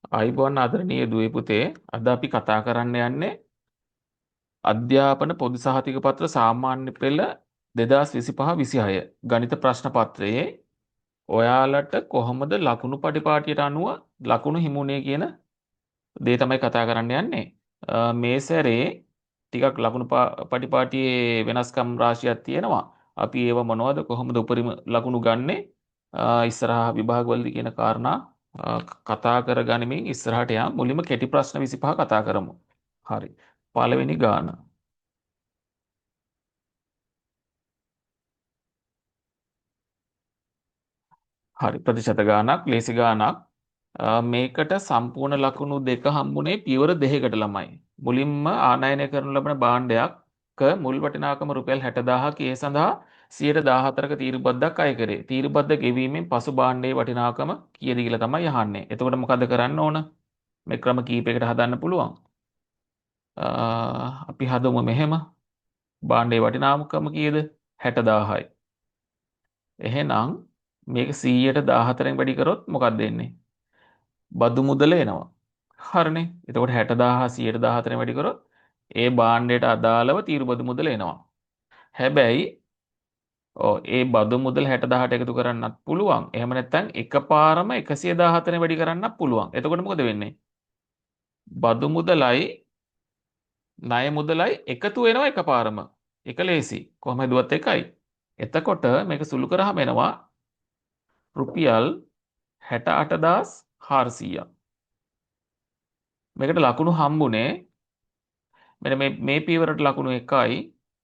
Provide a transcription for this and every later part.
ආයුබෝවන් ආදරණීය දුවේ පුතේ අද අපි කතා කරන්න යන්නේ අධ්‍යාපන පොදු සහතික පත්‍ර සාමාන්‍ය පෙළ 2025-26 ගණිත ප්‍රශ්න පත්‍රයේ ඔයාලට කොහොමද ලකුණු පටිපාටියට අනුව ලකුණු හිමුනේ කියන දේ තමයි කතා කරන්න යන්නේ. මේ සැරේ ටිකක් ලකුණු පටිපාටියේ වෙනස්කම් රාශියක් තියෙනවා. අපි ඒව මොනවද කොහොමද උපරිම ලකුණු ගන්නෙ ඉස්සරහා විභාගවලදී කියන කාරණා කතා කරගනිමින් ඉස්සරහට යමු. මුලින්ම කෙටි ප්‍රශ්න 25 කතා කරමු. හරි. පළවෙනි ගාන. හරි ප්‍රතිශත ගානක්, ලේසි ගානක්. මේකට සම්පූර්ණ ලකුණු දෙක හම්බුනේ පියවර දෙකකට ළමයි. මුලින්ම ආනයනය කරනු ලබන භාණ්ඩයක මුල් වටිනාකම රුපියල් 60,000ක ඒ සඳහා 114ක තීරුබද්දක් අය කරේ. තීරුබද්ද ගෙවීමෙන් පසු භාණ්ඩයේ වටිනාකම කීයද කියලා තමයි අහන්නේ. එතකොට මොකද කරන්න ඕන? මේ ක්‍රම කීපයකට හදන්න පුළුවන්. අපි හදමු මෙහෙම. භාණ්ඩයේ වටිනාකම කීයද? 60,000යි. එහෙනම් මේක 100ට 14න් වැඩි කරොත් මොකක්ද වෙන්නේ? බදු මුදල එනවා. හරිනේ. එතකොට 60,000 114න් වැඩි කරොත් ඒ භාණ්ඩයට අදාළව තීරු බදු මුදල එනවා. හැබැයි ඒ බදු මුදල් 60,000ට එකතු කරන්නත් පුළුවන්. එහෙම නැත්නම් එකපාරම 114න් වැඩි කරන්නත් පුළුවන්. එතකොට මොකද වෙන්නේ? බදු මුදලයි ණය මුදලයි එකතු වෙනවා එකපාරම. එක ලේසි. කොහොම හදුවත් එකයි. එතකොට මේක සුළු කරාම එනවා රුපියල් 68,400ක්. මේකට ලකුණු හම්බුනේ මෙන්න මේ පියවරට ලකුණු 1යි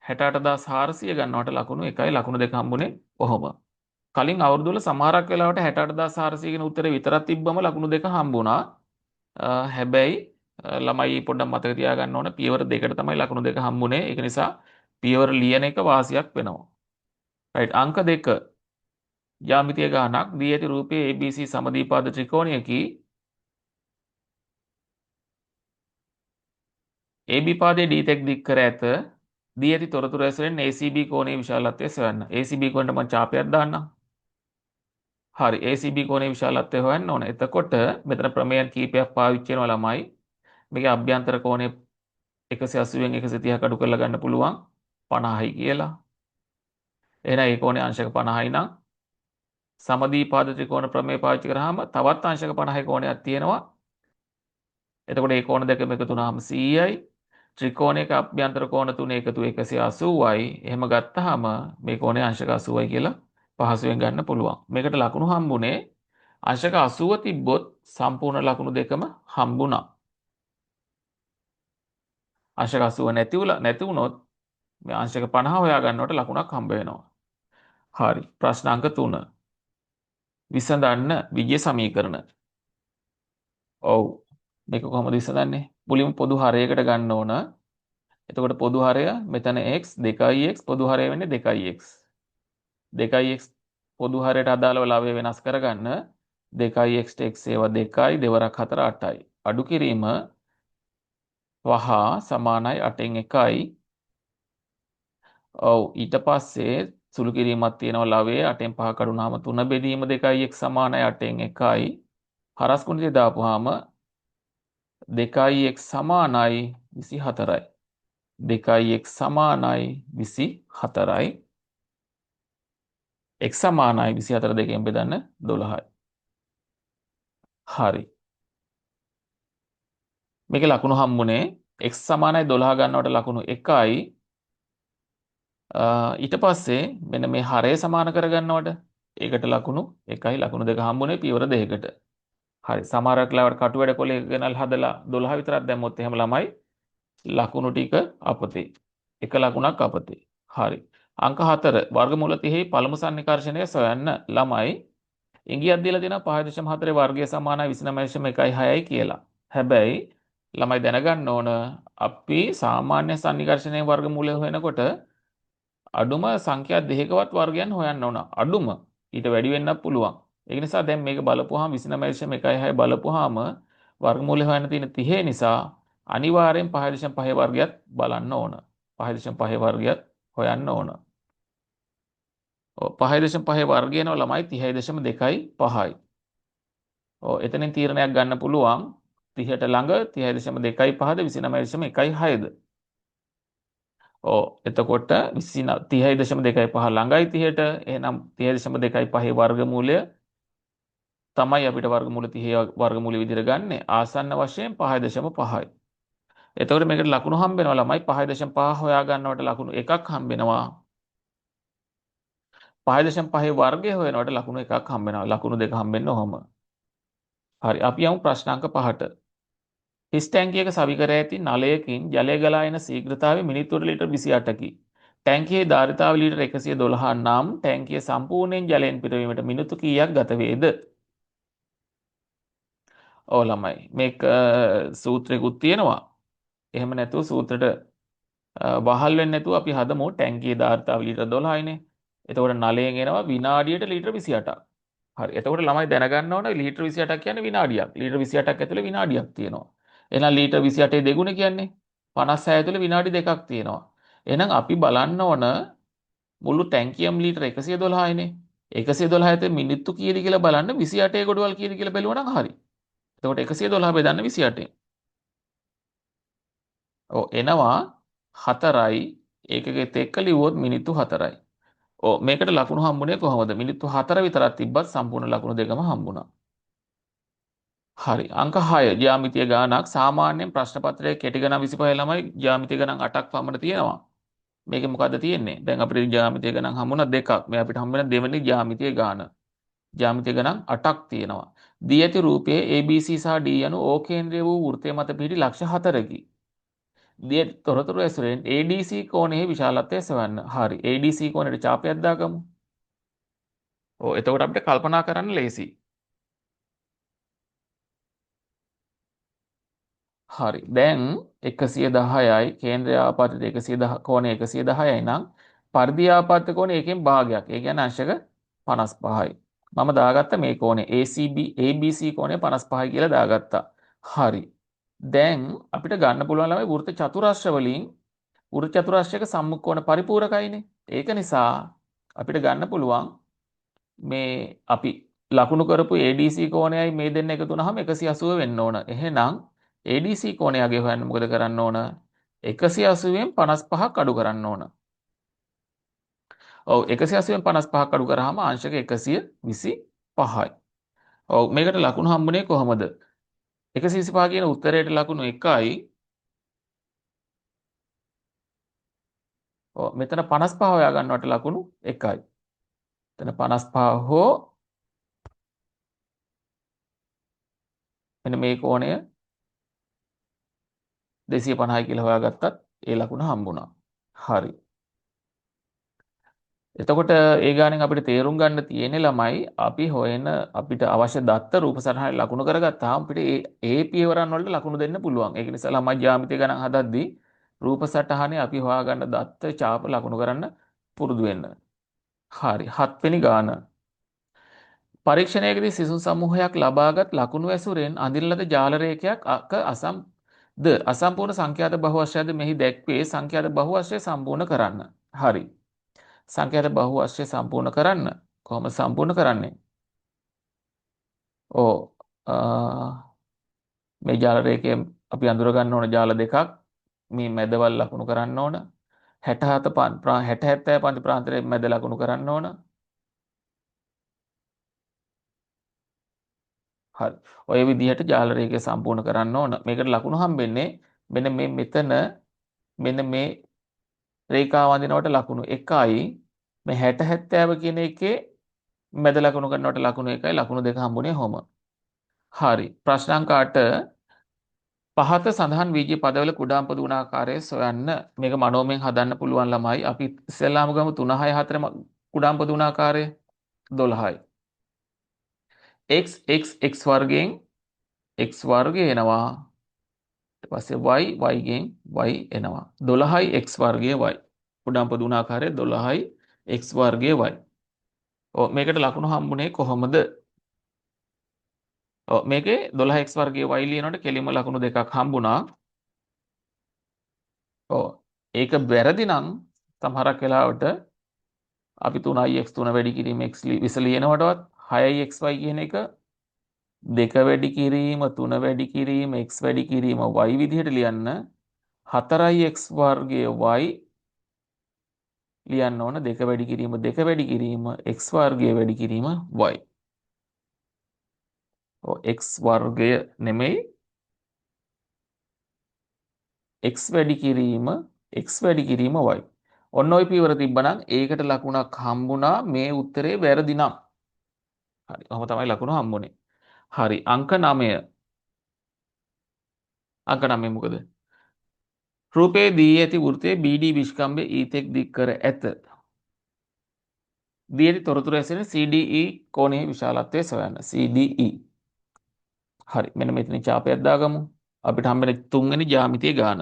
68,400 ගන්නවට ලකුණු 1යි ලකුණු දෙක හම්බුනේ කොහොම? කලින් අවුරුදු වල සමහරක් වෙලාවට 68,400 කියන උත්තරේ විතරක් තිබ්බම ලකුණු දෙක හම්බුණා. හැබැයි ළමයි පොඩ්ඩක් මතක තියාගන්න ඕන පියවර දෙකට තමයි ලකුණු දෙක හම්බුනේ. ඒක නිසා පියවර ලියන එක වාසියක් වෙනවා. රයිට් අංක 2 යාමිතිය ගානක් දී ඇති රූපයේ ABC සමදීපාද ත්‍රිකෝණයකි AB පාදයේ D තෙක් දික් කර ඇත. දී ඇති තොරතුරු ඇසුරෙන් ACB කෝණයේ විශාලත්වය සොයන්න. ACB කෝණයට මම ඡාපයක් දාන්නම්. හරි ACB කෝණයේ විශාලත්වය හොයන්න ඕන. එතකොට මෙතන ප්‍රමේයන් කීපයක් පාවිච්චි කරනවා ළමයි. මේකේ අභ්‍යන්තර කෝණය 180න් 130ක් අඩු කරලා ගන්න පුළුවන් 50යි කියලා. එහෙනම් ඒ කෝණේ අංශක 50යි නම් සමදීපාද ත්‍රිකෝණ ප්‍රමේය පාවිච්චි කරාම තවත් අංශක 50යි කෝණයක් තියෙනවා. එතකොට මේ කෝණ දෙකම එකතු වුණාම 100යි. ත්‍රිකෝණයක අභ්‍යන්තර කෝණ තුනේ එකතු 180යි. එහෙම ගත්තාම මේ කෝණය අංශක 80යි කියලා පහසුවෙන් ගන්න පුළුවන්. මේකට ලකුණු හම්බුනේ අංශක 80 තිබ්බොත් සම්පූර්ණ ලකුණු දෙකම හම්බුණා. අංශක 80 නැති වුණොත් මේ අංශක 50 හොයා ගන්නවට ලකුණක් හම්බ වෙනවා. හරි. ප්‍රශ්න අංක 3. විසඳන්න විජය සමීකරණ. ඔව්. මේක කොහොමද විසඳන්නේ? මුලින්ම පොදු හරයකට ගන්න ඕන. එතකොට පොදු හරය මෙතන x 2x පොදු හරය වෙන්නේ 2x. 2x පොදු හරයට අදාළව ලවය වෙනස් කරගන්න 2x x ඒවා 2යි දෙවරක් 4 8යි. අඩු කිරීම වහ සමානයි 8න් 1යි. ඔව් ඊට පස්සේ සුළු කිරීමක් තියෙනවා ලවයේ 8න් 5 කඩුනාම 3 බෙදීම 2x සමානයි 8න් 1යි. හරස් කුණිතේ දාපුවාම 2x සමානයි 24යි. 2x සමානයි 24යි. x සමානයි 24 දෙකෙන් බෙදන්න 12යි. හරි. මේකේ ලකුණු හම්බුනේ x සමානයි 12 ගන්නවට ලකුණු 1යි. ඊට පස්සේ මෙන්න මේ හරය සමාන කරගන්නවට ඒකට ලකුණු 1යි ලකුණු දෙක හම්බුනේ පියවර දෙකකට. හරි. සමහරක් වෙලාවට කටු වැඩ කොලේ ගෙනල් හදලා 12 විතරක් දැම්මොත් එහෙම ළමයි ලකුණු ටික අපතේ. එක ලකුණක් අපතේ. හරි. අංක 4 වර්ගමූල 30 පළමු සන්නිකර්ෂණය සොයන්න ළමයි ඉංගියක් දීලා තියෙනවා 5.4 වර්ගය සමානයි 29.16යි කියලා. හැබැයි ළමයි දැනගන්න ඕන අපි සාමාන්‍ය සන්නිකර්ෂණයේ වර්ගමූලය හොයනකොට අඩුම සංඛ්‍යා දෙකකවත් වර්ගයන් හොයන්න ඕන. අඩුම ඊට වැඩි වෙන්නත් පුළුවන්. ඒ නිසා දැන් මේක බලපුවාම 29.16 බලපුවාම වර්ගමූලය හොයන්න තියෙන 30 නිසා අනිවාර්යෙන් 5.5 වර්ගයත් බලන්න ඕන. 5.5 වර්ගයත් හොයන්න ඕන. 5.5 වර්ගයනවා ළමයි 30.25යි. ඔව් එතනින් තීරණයක් ගන්න පුළුවන් 30ට ළඟ 30.25ද 29.16ද. ඔව් එතකොට 30.25 ළඟයි 30ට එහෙනම් 30.25 වර්ගමූලය තමයි අපිට වර්ගමූල 30 වර්ගමූල විදිහට ගන්න. ආසන්න වශයෙන් 5.5යි. එතකොට මේකට ලකුණු හම්බ වෙනවා ළමයි 5.5 හොයා ගන්නවට ලකුණු එකක් හම්බ වෙනවා. 5.5 වර්ගය හොයනවට ලකුණු එකක් හම්බ වෙනවා. ලකුණු දෙක හම්බ වෙන්නේ ඔහොම. හරි අපි යමු ප්‍රශ්නාංක 5ට. හිස් ටැංකියක සවිකර ඇති නලයකින් ජලය ගලා එන ශීඝ්‍රතාවය මිනිත්තුවට ලීටර් 28කි. ටැංකියේ ධාරිතාව ලීටර් 112 නම් ටැංකිය සම්පූර්ණයෙන් ජලයෙන් පිරවීමට මිනිත්තු කීයක් ගත වේද? ඔව් ළමයි මේක සූත්‍රයකුත් තියෙනවා. එහෙම නැතුව සූත්‍රෙට වහල් වෙන්නේ නැතුව අපි හදමු ටැංකියේ ධාරිතාව ලීටර් 12යිනේ. එතකොට නලයෙන් එනවා විනාඩියට ලීටර් 28ක්. හරි. එතකොට ළමයි දැනගන්න ඕන ලීටර් 28ක් කියන්නේ විනාඩියක්. ලීටර් 28ක් ඇතුලේ විනාඩියක් තියෙනවා. එහෙනම් ලීටර් 28 දෙගුණ කියන්නේ 56 ඇතුලේ විනාඩි දෙකක් තියෙනවා. එහෙනම් අපි බලන්න ඕන මුළු ටැංකියම ලීටර් 112යිනේ. 112 ඇතුලේ මිනිත්තු කීයද කියලා බලන්න 28 ගොඩවල් කීයද කියලා බැලුවා නම් හරි. එතකොට 112 බෙදන්න 28ෙන්. ඔව් එනවා 4යි ඒකෙත් එක්ක ලිව්වොත් මිනිත්තු 4යි. ඔව් මේකට ලකුණු හම්බුනේ කොහොමද? මිනිත්තු 4 විතරක් තිබ්බත් සම්පූර්ණ ලකුණු දෙකම හම්බුණා. හරි. අංක 6 ජ්‍යාමිතිය ගානක් සාමාන්‍යයෙන් ප්‍රශ්න පත්‍රයේ කෙටි ගණන් 25 ළමයි ජ්‍යාමිතිය ගණන් 8ක් පමණ තියෙනවා. මේකේ මොකද්ද තියෙන්නේ? දැන් අපිට ජ්‍යාමිතිය ගණන් හම්බුණා දෙකක්. මේ අපිට හම්බ වෙන දෙවෙනි ජ්‍යාමිතිය ගාන. ජ්‍යාමිතිය ගණන් 8ක් තියෙනවා. දී ඇති රූපයේ ABC සහ D යනු O කේන්ද්‍රය වූ වෘත්තය මත පිහිටි ලක්ෂ 4කි. දී ඇති තොරතුරු ඇසුරෙන් ADC කෝණයේ විශාලත්වය සෙවන්න. හරි. ADC කෝණයට ඡාපයක් දාගමු. ඔව් එතකොට අපිට කල්පනා කරන්න ලේසියි. හරි. දැන් 110යි කේන්ද්‍ර ආපත්‍ය 110 කෝණය 110යි නම් පරිධි ආපත්‍ය කෝණය එකෙන් භාගයක්. ඒ කියන්නේ අංශක 55යි. මම දාගත්ත මේ කෝණය ACB ABC කෝණය 55යි කියලා දාගත්තා. හරි. දැන් අපිට ගන්න පුළුවන් ළමයි වෘත්ත චතුරස්‍ර වලින් වෘත්ත චතුරස්‍රයක සම්මුඛ කෝණ පරිපූරකයිනේ. ඒක නිසා අපිට ගන්න පුළුවන් මේ අපි ලකුණු කරපු ADC කෝණයයි මේ දෙන්න එකතු වුනහම 180 වෙන්න ඕන. එහෙනම් ADC කෝණය අගය හොයන්න මොකද කරන්න ඕන? 180න් 55ක් අඩු කරන්න ඕන. ඔව් 180න් 55ක් අඩු කරාම අංශක 125යි. ඔව් මේකට ලකුණු හම්බුනේ කොහොමද? 125 කියන උත්තරයට ලකුණු 1යි. ඔව් මෙතන 55 හොයා ගන්නවට ලකුණු 1යි. එතන 55 හෝ මෙන්න මේ කෝණය 250යි කියලා හොයාගත්තත් ඒ ලකුණ හම්බුණා. හරි. එතකොට ඒ ගානෙන් අපිට තේරුම් ගන්න තියෙන්නේ ළමයි අපි හොයන අපිට අවශ්‍ය දත්ත රූප සටහනේ ලකුණු කරගත්තාම අපිට ඒ පියවරන් වලට ලකුණු දෙන්න පුළුවන්. ඒක නිසා ළමයි ජ්‍යාමිතිය ගණන් හදද්දී රූප සටහනේ අපි හොයාගන්න දත්ත ඡාප ලකුණු කරන්න පුරුදු වෙන්න. හරි. 7 වෙනි ගාන. පරීක්ෂණයකදී සිසුන් සමූහයක් ලබාගත් ලකුණු ඇසුරෙන් අඳින ලද ජාල රේඛයක් අසම්පූර්ණ සංඛ්‍යාත බහුවශ්‍රයද මෙහි දැක්වේ සංඛ්‍යාත බහුවශ්‍රය සම්පූර්ණ කරන්න. හරි. සංඛ්‍යාත බහුවශ්‍රය සම්පූර්ණ කරන්න කොහොමද සම්පූර්ණ කරන්නේ? ඕ මේ ජාල රේඛයෙන් අපි අඳුර ගන්න ඕන ජාල දෙකක් මේ මැදවල් ලකුණු කරන්න ඕන 67 60 70 පන්ති ප්‍රාන්තරයේ මැද ලකුණු කරන්න ඕන. හරි. ඔය විදිහට ජාල රේඛය සම්පූර්ණ කරන්න ඕන. මේකට ලකුණු හම්බෙන්නේ මෙන්න මේ මෙතන මෙන්න මේ රේඛාව අඳිනවට ලකුණු 1යි මේ 60 70 කියන එකේ මැද ලකුණු කරනවට ලකුණු 1යි ලකුණු දෙක හම්බුනේ කොහොම. හරි. ප්‍රශ්නාංක 8 පහත සඳහන් වීජී පදවල කුඩාම් පොදු ගුණාකාරය සොයන්න. මේක මනෝමයෙන් හදන්න පුළුවන් ළමයි. අපි ඉස්සෙල්ලාම ගමු 3 6 4 කුඩාම් පොදු ගුණාකාරය 12යි. x වර්ගයෙන් x වර්ගය එනවා. ඊට පස්සේ y ගෙන් y එනවා. 12යි x වර්ගය y. කුඩාම් පොදු ගුණාකාරය 12යි x වර්ගය y. ඔව් මේකට ලකුණු හම්බුනේ කොහොමද? ඔව් මේකේ 12x වර්ගයේ y ලියනකොට කෙලින්ම ලකුණු දෙකක් හම්බුණා. ඔව් ඒක වැරදි නම් සමහරක් වෙලාවට අපි 3x 3 වැඩි කිරීම x විස ලියනකොටවත් 6xy කියන එක දෙක වැඩි කිරීම 3 වැඩි කිරීම x වැඩි කිරීම y විදිහට ලියන්න 4x වර්ගය y ලියන්න ඕන දෙක වැඩි කිරීම වැඩි කිරීම x වර්ගය වැඩි කිරීම y. x වර්ගය නෙමෙයි x වැඩි කිරීම වැඩි කිරීම y. ඔන්න ඔය පියවර තිබ්බනම් ඒකට ලකුණක් හම්බුණා මේ උත්තරේ වැරදි නම්. හරි. ඔහොම තමයි ලකුණ හම්බුනේ. හරි. අංක 9. අංක 9 මොකද? රූපයේ දී ඇති වෘත්තයේ BD විස්කම්භය ඊතෙක් දික් කර ඇත. දී ඇති තොරතුරු ඇසෙන CDE කෝණයේ විශාලත්වය සොයන්න. CDE. හරි. මෙන්න මෙතන ඡාපයක් දාගමු. අපිට හම්බෙන තුන්වෙනි ජ්‍යාමිතිය ගාන.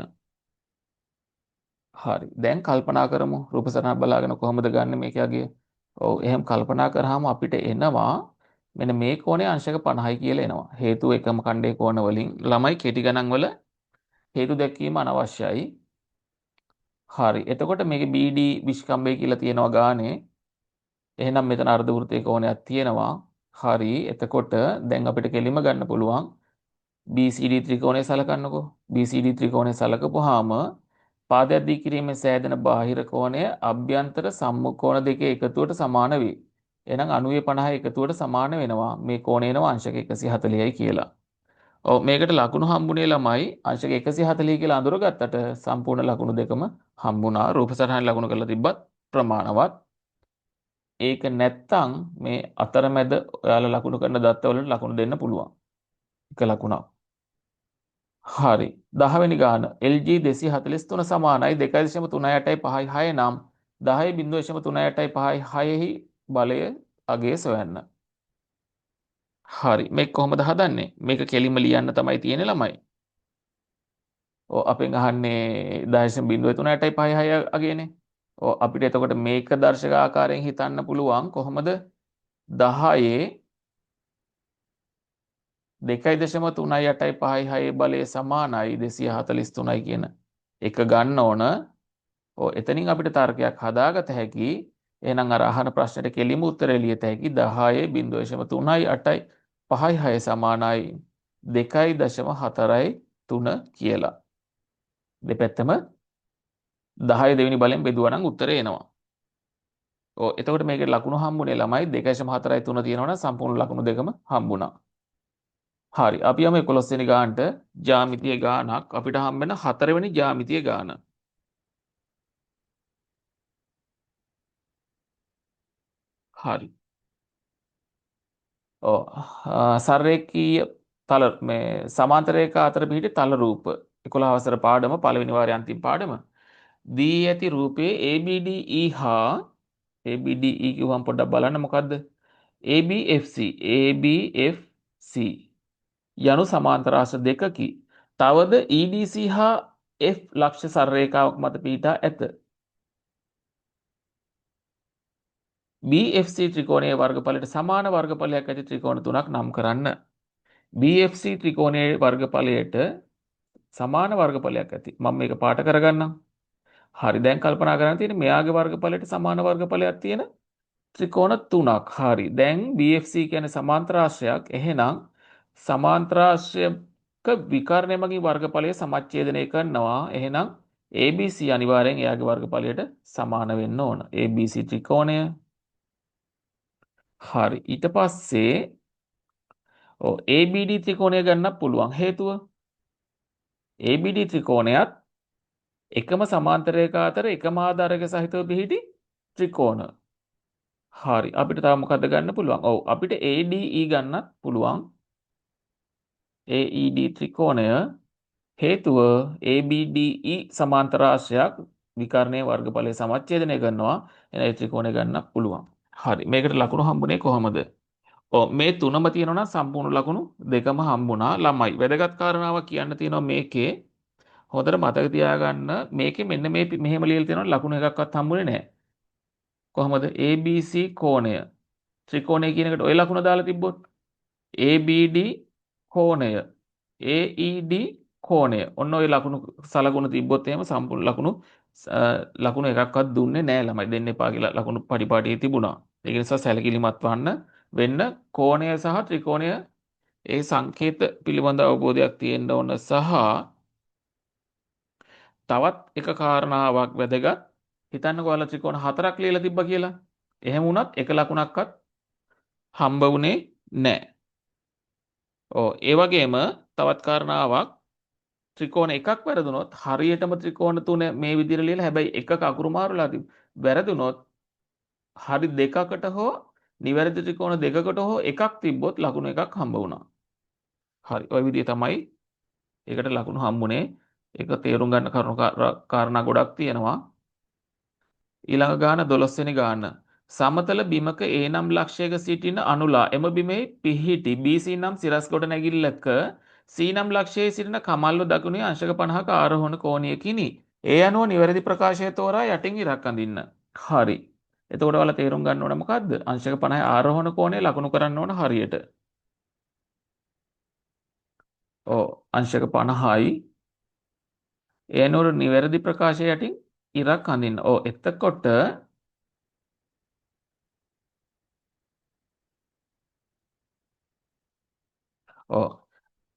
හරි. දැන් කල්පනා කරමු. රූප සටහන බලාගෙන කොහොමද ගන්නෙ මේකගේ? ඔව් එහෙම කල්පනා කරාම අපිට එනවා මෙන්න මේ කෝණය අංශක 50යි කියලා එනවා. හේතුව එකම ඛණ්ඩයේ කෝණ වලින් ළමයි කෙටි ගණන් වල හේතු දැක්වීම අනවශ්‍යයි. හරි. එතකොට මේකේ BD විස්කම්භය කියලා තියෙනවා ගානේ. එහෙනම් මෙතන අර්ධ වෘත්තයේ කෝණයක් තියෙනවා. හරි. එතකොට දැන් අපිට කෙලිම ගන්න පුළුවන් BCD ත්‍රිකෝණය සලකන්නකෝ. BCD ත්‍රිකෝණය සලකපුවාම පාදයක් දී කිරීමේ සෑදෙන බාහිර කෝණය අභ්‍යන්තර සම්මුඛ කෝණ දෙකේ එකතුවට සමාන වේ. එහෙනම් 90 50 එකතුවට සමාන වෙනවා. මේ කෝණය එනවා අංශක 140යි කියලා. ඔව් මේකට ලකුණු හම්බුනේ ළමයි අංශක 140 කියලා අඳුරගත්තට සම්පූර්ණ ලකුණු දෙකම හම්බුණා. රූප සටහන ලකුණු කරලා තිබ්බත් ප්‍රමාණවත්. ඒක නැත්තම් මේ අතරමැද ඔයාලා ලකුණු කරන දත්තවලට ලකුණු දෙන්න පුළුවන්. එක ලකුණක්. හරි. 10 වෙනි ගාන LG 243 සමානයි 2.3856 නම් 10.3856ෙහි බලය අගය සොයන්න. හරි. මේක කොහොමද හදන්නේ? මේක කෙලින්ම ලියන්න තමයි තියෙන්නේ ළමයි. ඔව් අපෙන් අහන්නේ 10.3856 අගයනේ. ඔව් අපිට එතකොට මේක දර්ශක ආකාරයෙන් හිතන්න පුළුවන් කොහොමද 10 2.3856 බලය සමානයි 243යි කියන එක ගන්න ඕන. ඔව් එතනින් අපිට තර්කයක් හදාගත හැකි. එහෙනම් අර අහන ප්‍රශ්නෙට කෙලිම උත්තරය ලියත හැකි 10.3856 සමානයි 2.43 කියලා. දෙපැත්තම 10 දෙවෙනි බලෙන් බෙදුවා නම් උත්තරේ එනවා. ඔව් එතකොට මේකේ ලකුණු හම්බුනේ ළමයි 2.43 තියෙනවනම් සම්පූර්ණ ලකුණු දෙකම හම්බුණා. හරි. අපි යමු 11 වෙනි ගානට ජ්‍යාමිතිය ගානක් අපිට හම්බෙන 4 වෙනි ජ්‍යාමිතිය ගාන. හරි. ඔව් සර්රේඛීය තල මේ සමාන්තර රේඛා අතර පිහිටි තල රූප 11 වසර පාඩම පළවෙනි වාරයේ අන්තිම පාඩම. දී ඇති රූපයේ ABDE හා ABDE කිව්වම පොඩ්ඩක් බලන්න මොකද්ද? ABFC යනු සමාන්තර ආශ්‍ර දෙකකි. තවද EDC හා F ලක්ෂ සරලරේඛාවක් මත පිහිටා ඇත. BFC ත්‍රිකෝණයේ වර්ගඵලයට සමාන වර්ගඵලයක් ඇති ත්‍රිකෝණ තුනක් නම් කරන්න. BFC ත්‍රිකෝණයේ වර්ගඵලයට සමාන වර්ගඵලයක් ඇති. මම මේක පාට කරගන්නම්. හරි දැන් කල්පනා කරන්න තියෙන්නේ මෙයාගේ වර්ගඵලයට සමාන වර්ගඵලයක් තියෙන ත්‍රිකෝණ තුනක්. හරි. දැන් BFC කියන්නේ සමාන්තරාශ්‍රයක්. එහෙනම් සමාන්තරාශ්‍රයක විකර්ණය මගින් වර්ගඵලය සමච්ඡේදනය කරනවා. එහෙනම් ABC අනිවාර්යෙන් එයාගේ වර්ගඵලයට සමාන වෙන්න ඕන. ABC ත්‍රිකෝණය. හරි. ඊට පස්සේ ABD ත්‍රිකෝණය ගන්න පුළුවන්. හේතුව ABD ත්‍රිකෝණයත් එකම සමාන්තර රේඛා අතර එකම ආධාරක සහිතව පිහිටි ත්‍රිකෝණ. හරි. අපිට තව මොකද්ද ගන්න පුළුවන්? ඔව් අපිට ADE ගන්නත් පුළුවන්. AED ත්‍රිකෝණය හේතුව ABDE සමාන්තරාශ්‍රයක් විකර්ණයේ වර්ගඵලය සමච්ඡේදනය කරනවා. එන ඒ ත්‍රිකෝණය ගන්න පුළුවන්. හරි. මේකට ලකුණු හම්බුනේ කොහොමද? මේ තුනම තියෙනවා නම් සම්පූර්ණ ලකුණු දෙකම හම්බුණා ළමයි. වැදගත් කාරණාවක් කියන්න තියෙනවා මේකේ. හොඳට මතක තියාගන්න මේකේ මෙන්න මේ මෙහෙම ලියලා තියෙනවා ලකුණු එකක්වත් හම්බුනේ නැහැ. කොහොමද? ABC කෝණය ත්‍රිකෝණය කියන එකට ඔය ලකුණ දාලා තිබ්බොත් ABD කෝණය AED කෝණය ඔන්න ඔය ලකුණු සලකුණු තිබ්බොත් එහෙම සම්පූර්ණ ලකුණු එකක්වත් දුන්නේ නැහැ ළමයි. දෙන්න එපා කියලා ලකුණු පරිපාටියේ තිබුණා. ඒක නිසා සැලකිලිමත් වෙන්න කෝණය සහ ත්‍රිකෝණය ඒ සංකේත පිළිබඳ අවබෝධයක් තියෙන්න ඕන සහ තවත් එක කාරණාවක් වැදගත්. හිතන්නකෝ ඔයාලා ත්‍රිකෝණ හතරක් ලියලා තිබ්බා කියලා. එහෙම වුණත් එක ලකුණක්වත් හම්බ වුණේ නැහැ. ඒ වගේම තවත් කාරණාවක් ත්‍රිකෝණ එකක් වැරදුනොත් හරියටම ත්‍රිකෝණ තුන මේ විදිහට ලියලා හැබැයි එකක අකුරු මාරුලා වැරදුනොත් හරි දෙකකට හෝ නිවැරදි ත්‍රිකෝණ දෙකකට හෝ එකක් තිබ්බොත් ලකුණු එකක් හම්බ වුණා. හරි. ওই විදිහ තමයි ඒකට ලකුණු හම්බුනේ. ඒක තේරුම් ගන්න කරුණු කාරණා ගොඩක් තියෙනවා. ඊළඟ ගාන 12 වෙනි ගාන. සමතල බිමක A නම් ලක්ෂයක සිටින අනුලා එම බිමේ පිහිටි BC නම් සිරස් කොට නැගිල්ලක C නම් ලක්ෂයේ සිටින කමල්ව දකුණේ අංශක 50ක ආරෝහණ කෝණයකිනි. ඒ අනුව නිවැරදි ප්‍රකාශය තෝරා යටින් ඉරක් අඳින්න. හරි. එතකොට ඔයාලා තේරුම් ගන්න ඕන මොකද්ද? අංශක 50 ආරෝහණ කෝණය ලකුණු කරන්න ඕන හරියට. අංශක 50යි. ඒ අනුව නිවැරදි ප්‍රකාශය යටින් ඉරක් අඳින්න. එතකොට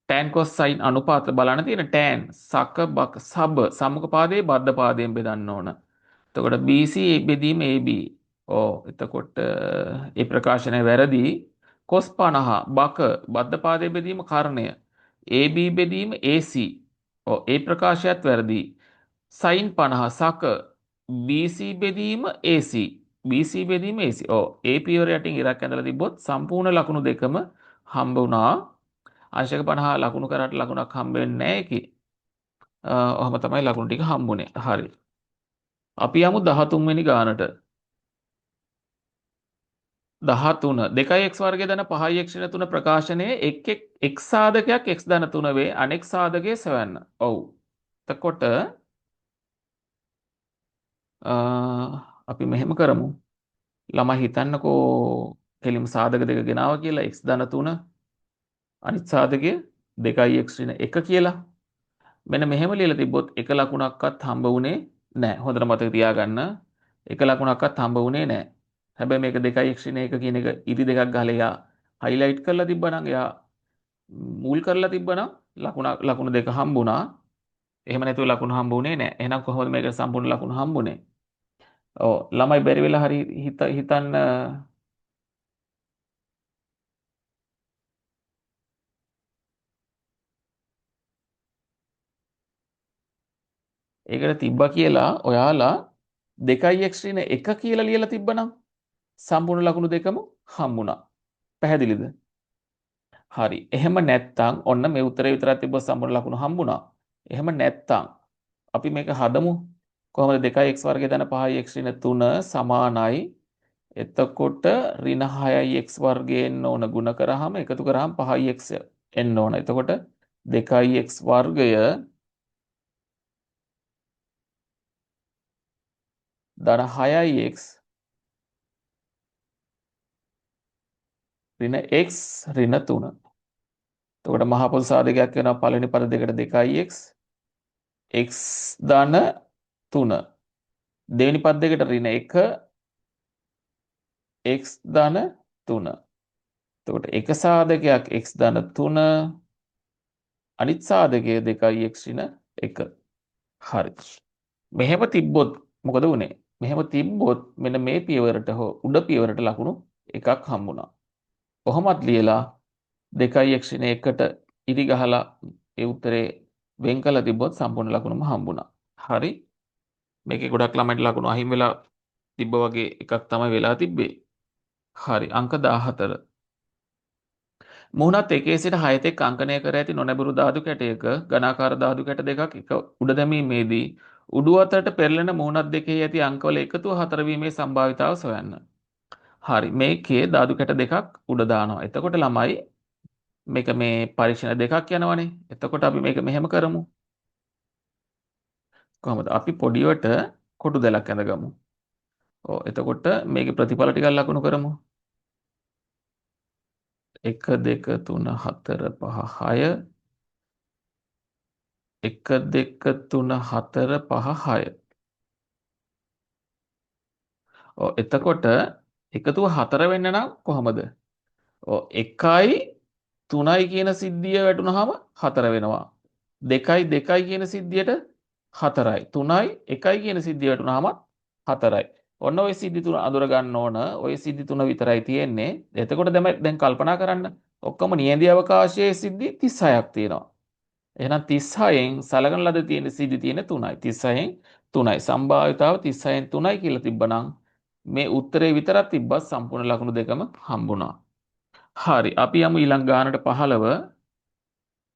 tan cos sin අනුපාත බලන්න තියෙන tan සක බක සබ සම්මුඛ පාදයේ බද්ධ පාදයෙන් බෙදන්න ඕන. එතකොට BC බෙදීම AB. එතකොට ඒ ප්‍රකාශනය වැරදි. cos 50 බක බද්ධ පාදයේ බෙදීම කර්ණය. AB බෙදීම AC. ඒ ප්‍රකාශයත් වැරදි. sin 50 සක BC බෙදීම AC. BC බෙදීම AC. ඒ පියවර යටින් ඉරක් ඇඳලා තිබ්බොත් සම්පූර්ණ ලකුණු දෙකම හම්බ වුණා. අංශක 50 ලකුණු කරාට ලකුණක් හම්බ වෙන්නේ නැහැ ඒකේ. ඔහම තමයි ලකුණු ටික හම්බුනේ. හරි. අපි යමු 13 වෙනි ගානට. 13 2x වර්ගය ධන 5x ඍණ 3 ප්‍රකාශනයේ එක් සාධකයක් x ධන 3 වේ අනෙක් සාධකයේ සොයන්න. එතකොට අපි මෙහෙම කරමු. ළමයි හිතන්නකෝ කෙලිම සාධක දෙක ගෙනාවා කියලා x ධන 3 අනිත් සාධකය 2x ඍණ 1 කියලා. මෙන්න මෙහෙම ලියලා තිබ්බොත් එක ලකුණක්වත් හම්බ වුණේ නැහැ. හොඳට මතක තියාගන්න. එක ලකුණක්වත් හම්බ වුණේ නැහැ. හැබැයි මේක 2x ඍණ 1 කියන එක ඉරි දෙකක් ගහලා එයා highlight කරලා තිබ්බනම් එයා මූල් කරලා තිබ්බනම් ලකුණු දෙක හම්බුණා. එහෙම නැතුව ලකුණු හම්බුනේ නැහැ. එහෙනම් කොහොමද මේකට සම්පූර්ණ ලකුණු හම්බුනේ? ළමයි බැරි වෙලා හරි හිතන්න. ඒකට තිබ්බා කියලා ඔයාලා 2x ඍණ 1 කියලා ලියලා තිබ්බනම් සම්පූර්ණ ලකුණු දෙකම හම්බුණා. පැහැදිලිද? හරි. එහෙම නැත්තම් ඔන්න මේ උත්තරේ විතරක් තිබ්බොත් සම්පූර්ණ ලකුණු හම්බුණා. එහෙම නැත්තම් අපි මේක හදමු. කොහොමද 2x වර්ගය ධන 5x ඍණ 3 සමානයි. එතකොට ඍණ 6x වර්ගයෙන් ඕන ගුණ කරාම එකතු කරාම 5x එන්න ඕන. එතකොට 2x වර්ගය ධන 6x ඍණ x ඍණ 3. එතකොට මහා පොදු සාධකයක් වෙනවා පළවෙනි පද දෙකට 2x x ධන 3. දෙවෙනි පද දෙකට ඍණ 1 x ධන 3. එතකොට එක සාධකයක් x ධන 3 අනිත් සාධකය 2x ඍණ 1. හරි. මෙහෙම තිබ්බොත් මොකද වුනේ? මෙහෙම තිබ්බොත් මෙන්න මේ පියවරට හෝ උඩ පියවරට ලකුණු එකක් හම්බුණා. කොහොමත් ලියලා 2x ඍණ 1ට ඉරි ගහලා ඒ උත්තරේ වෙන් කළා තිබ්බොත් සම්පූර්ණ ලකුණුම හම්බුණා. හරි. මේකේ ගොඩක් ළමයිට ලකුණු අහිමි වෙලා තිබ්බ වගේ එකක් තමයි වෙලා තිබ්බේ. හරි. අංක 14. මුහුණත් 1 සිට 6 තෙක් අංකනය කර ඇති නොනැඹුරු ධාතු කැටයක ඝනාකාර ධාතු කැට දෙකක් එක උඩ දැමීමේදී උඩු අතට පෙරළෙන මුහුණත් දෙකෙහි ඇති අංකවල එකතුව 4 වීමේ සම්භාවිතාව සොයන්න. හරි. මේකේ ධාතු කැට දෙකක් උඩ දානවා. එතකොට ළමයි මේක මේ පරීක්ෂණ දෙකක් යනවනේ. එතකොට අපි මේක මෙහෙම කරමු. කොහොමද? අපි පොඩිවට කොටු දෙලක් ඇඳගමු. එතකොට මේකේ ප්‍රතිඵල ටිකක් ලකුණු කරමු. 1 2 3 4 5 6 1 2 3 4 5 6. එතකොට එකතුව 4 වෙන්න නම් කොහමද? 1යි 3යි කියන සිද්ධිය වැටුනහම 4 වෙනවා. 2යි 2යි කියන සිද්ධියට 4යි. 3යි 1යි කියන සිද්ධිය වැටුනහම 4යි. ඔන්න ওই සිද්ධි තුන අඳුර ගන්න ඕන. ওই සිද්ධි තුන විතරයි තියෙන්නේ. එතකොට දැන් කල්පනා කරන්න. ඔක්කොම නියැදී අවකාශයේ සිද්ධි 36ක් තියෙනවා. එහෙනම් 36න් සලකන ලද තියෙන සිද්ධි තියෙන 3යි. 36න් 3යි. සම්භාවිතාව 36න් 3යි කියලා තිබ්බනම් මේ උත්තරේ විතරක් තිබ්බත් සම්පූර්ණ ලකුණු දෙකම හම්බුණා. හරි. අපි යමු ඊළඟ ගානට 15.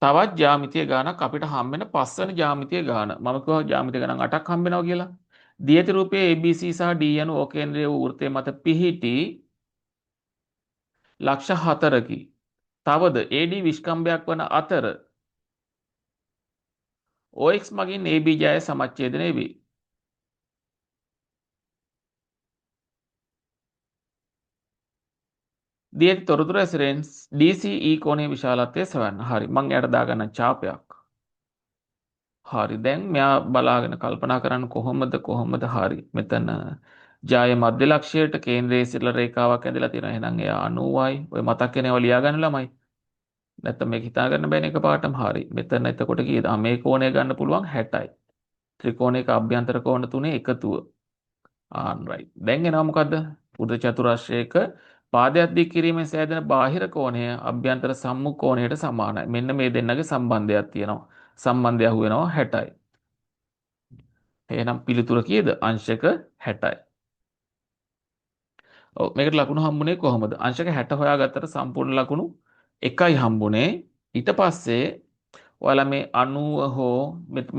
තවත් ජ්‍යාමිතිය ගානක් අපිට හම්බෙන පස්වන ජ්‍යාමිතිය ගාන. මම කිව්වා ජ්‍යාමිතිය ගණන් 8ක් හම්බෙනවා කියලා. දියති රූපයේ ABC සහ D යන ඕකේන්ද්‍රයේ වූ වෘත්තය මත පිහිටි ලක්ෂ 4කි. තවද AD විස්කම්භයක් වන අතර OX මගින් AB ජය සමච්ඡේදනය වේ. දියති තොරතුරු ඇසුරෙන් DCE කෝණයේ විශාලත්වය සොයන්න. හරි. මම යට දාගන්න ඡාපයක්. හරි. දැන් මෙයා බලාගෙන කල්පනා කරන්න කොහොමද හරි. මෙතන ජාය මධ්‍ය ලක්ෂයට කේන්ද්‍රයේ සිරල රේඛාවක් ඇදලා තියෙනවා. එහෙනම් එයා 90යි. ඔය මතක් වෙනව ලියා ගන්න ළමයි. නැත්නම් මේක හිතා ගන්න බෑනේ එකපාරටම හරි. මෙතන එතකොට කීයද? මේ කෝණය ගන්න පුළුවන් 60යි. ත්‍රිකෝණයක අභ්‍යන්තර කෝණ තුනේ එකතුව. right. දැන් එනවා මොකද්ද? උඩ චතුරස්‍රයක පාදයක් දික් කිරීමෙන් සෑදෙන බාහිර කෝණය අභ්‍යන්තර සම්මුඛ කෝණයට සමානයි. මෙන්න මේ දෙන්නගේ සම්බන්ධයක් තියෙනවා. සම්බන්ධය අහුවෙනවා 60යි. එහෙනම් පිළිතුර කීයද? අංශක 60යි. ඔව් මේකට ලකුණු හම්බුනේ කොහොමද? අංශක 60 හොයාගත්තට සම්පූර්ණ ලකුණු 1යි හම්බුනේ. ඊට පස්සේ ඔයාලා මේ 90 හෝ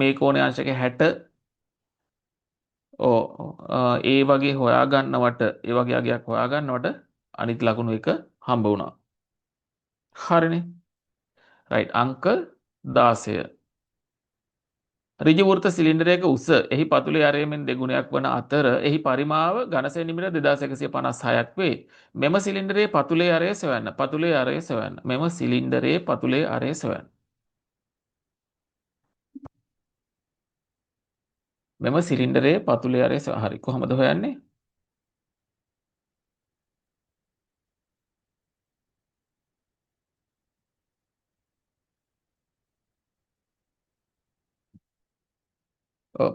මේ කෝණයේ අංශක 60 ඒ වගේ හොයාගන්නවට ඒ වගේ අගයක් හොයාගන්නවට අනිත් ලකුණු එක හම්බ වුණා. හරිනේ. රයිට් අංක 16. ඍජු වෘත්ත සිලින්ඩරයක උස එහි පතුලේ අරයමින් දෙගුණයක් වන අතර එහි පරිමාව ඝන සෙන්ටිමීටර් 2156ක් වේ. මෙම සිලින්ඩරයේ පතුලේ අරය සොයන්න. පතුලේ අරය සොයන්න. මෙම සිලින්ඩරයේ පතුලේ අරය සොයන්න. මෙම සිලින්ඩරයේ පතුලේ අරය හරි කොහොමද හොයන්නේ?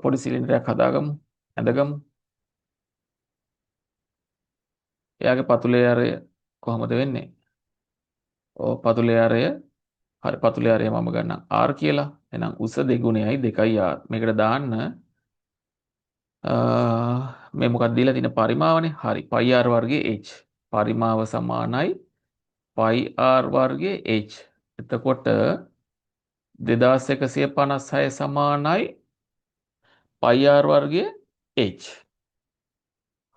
පොඩි සිලින්ඩරයක් හදාගමු. ඇඳගමු. එයාගේ පතුලේ අරය කොහොමද වෙන්නේ? පතුලේ අරය හරි පතුලේ අරය මම ගන්නම් R කියලා. එහෙනම් උස දෙගුණයයි 2යි R. මේකට දාන්න මේ මොකක්ද දීලා තියෙන පරිමාවනේ. හරි pi r වර්ගයේ h. පරිමාව සමානයි pi r වර්ගයේ h. එතකොට 2156 සමානයි pi r වර්ගයේ h.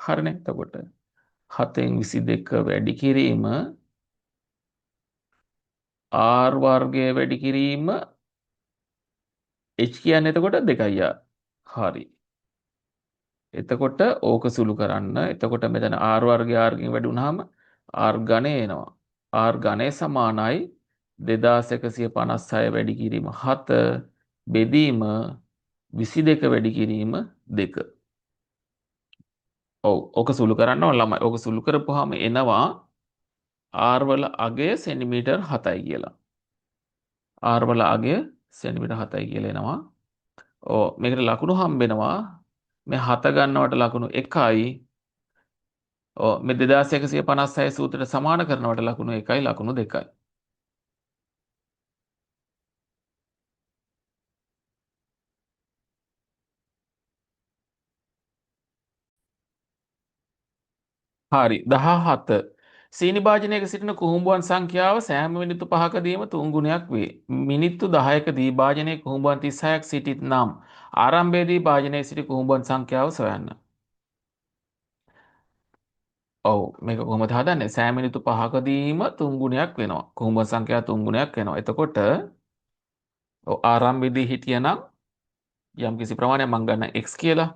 හරිනේ. එතකොට 7න් 22 වැඩි කිරීම r වර්ගය වැඩි කිරීම h කියන්නේ එතකොට 2යි r. හරි. එතකොට ඕක සුළු කරන්න. එතකොට මෙතන r වර්ගය r ගෙන් වැඩි වුණාම r ඝනය එනවා. r ඝනය සමානයි 2156 වැඩි කිරීම 7 බෙදීම 22 වැඩි කිරීම 2. ඔව් ඕක සුළු කරන්න ඕන ළමයි. ඕක සුළු කරපුවාම එනවා r වල අගය සෙන්ටිමීටර් 7යි කියලා. r වල අගය සෙන්ටිමීටර් 7යි කියලා එනවා. මේකට ලකුණු හම්බෙනවා. මේ 7 ගන්නවට ලකුණු 1යි. මේ 2156 සූත්‍රයට සමාන කරනවට ලකුණු 1යි ලකුණු 2යි. හරි 17 සීනි භාජනයක සිටින කුහුඹුවන් සංඛ්‍යාව සෑම මිනිත්තු 5කදීම 3 ගුණයක් වේ. මිනිත්තු 10කදී භාජනයේ කුහුඹුවන් 36ක් සිටිත් නම් ආරම්භයේදී භාජනයේ සිටි කුහුඹුවන් සංඛ්‍යාව සොයන්න. ඔව් මේක කොහොමද හදන්නේ? සෑම මිනිත්තු 5කදීම 3 ගුණයක් වෙනවා. කුහුඹුවන් සංඛ්‍යාව 3 ගුණයක් වෙනවා. එතකොට ආරම්භයේදී හිටියනම් යම් කිසි ප්‍රමාණයක් මම ගන්න x කියලා.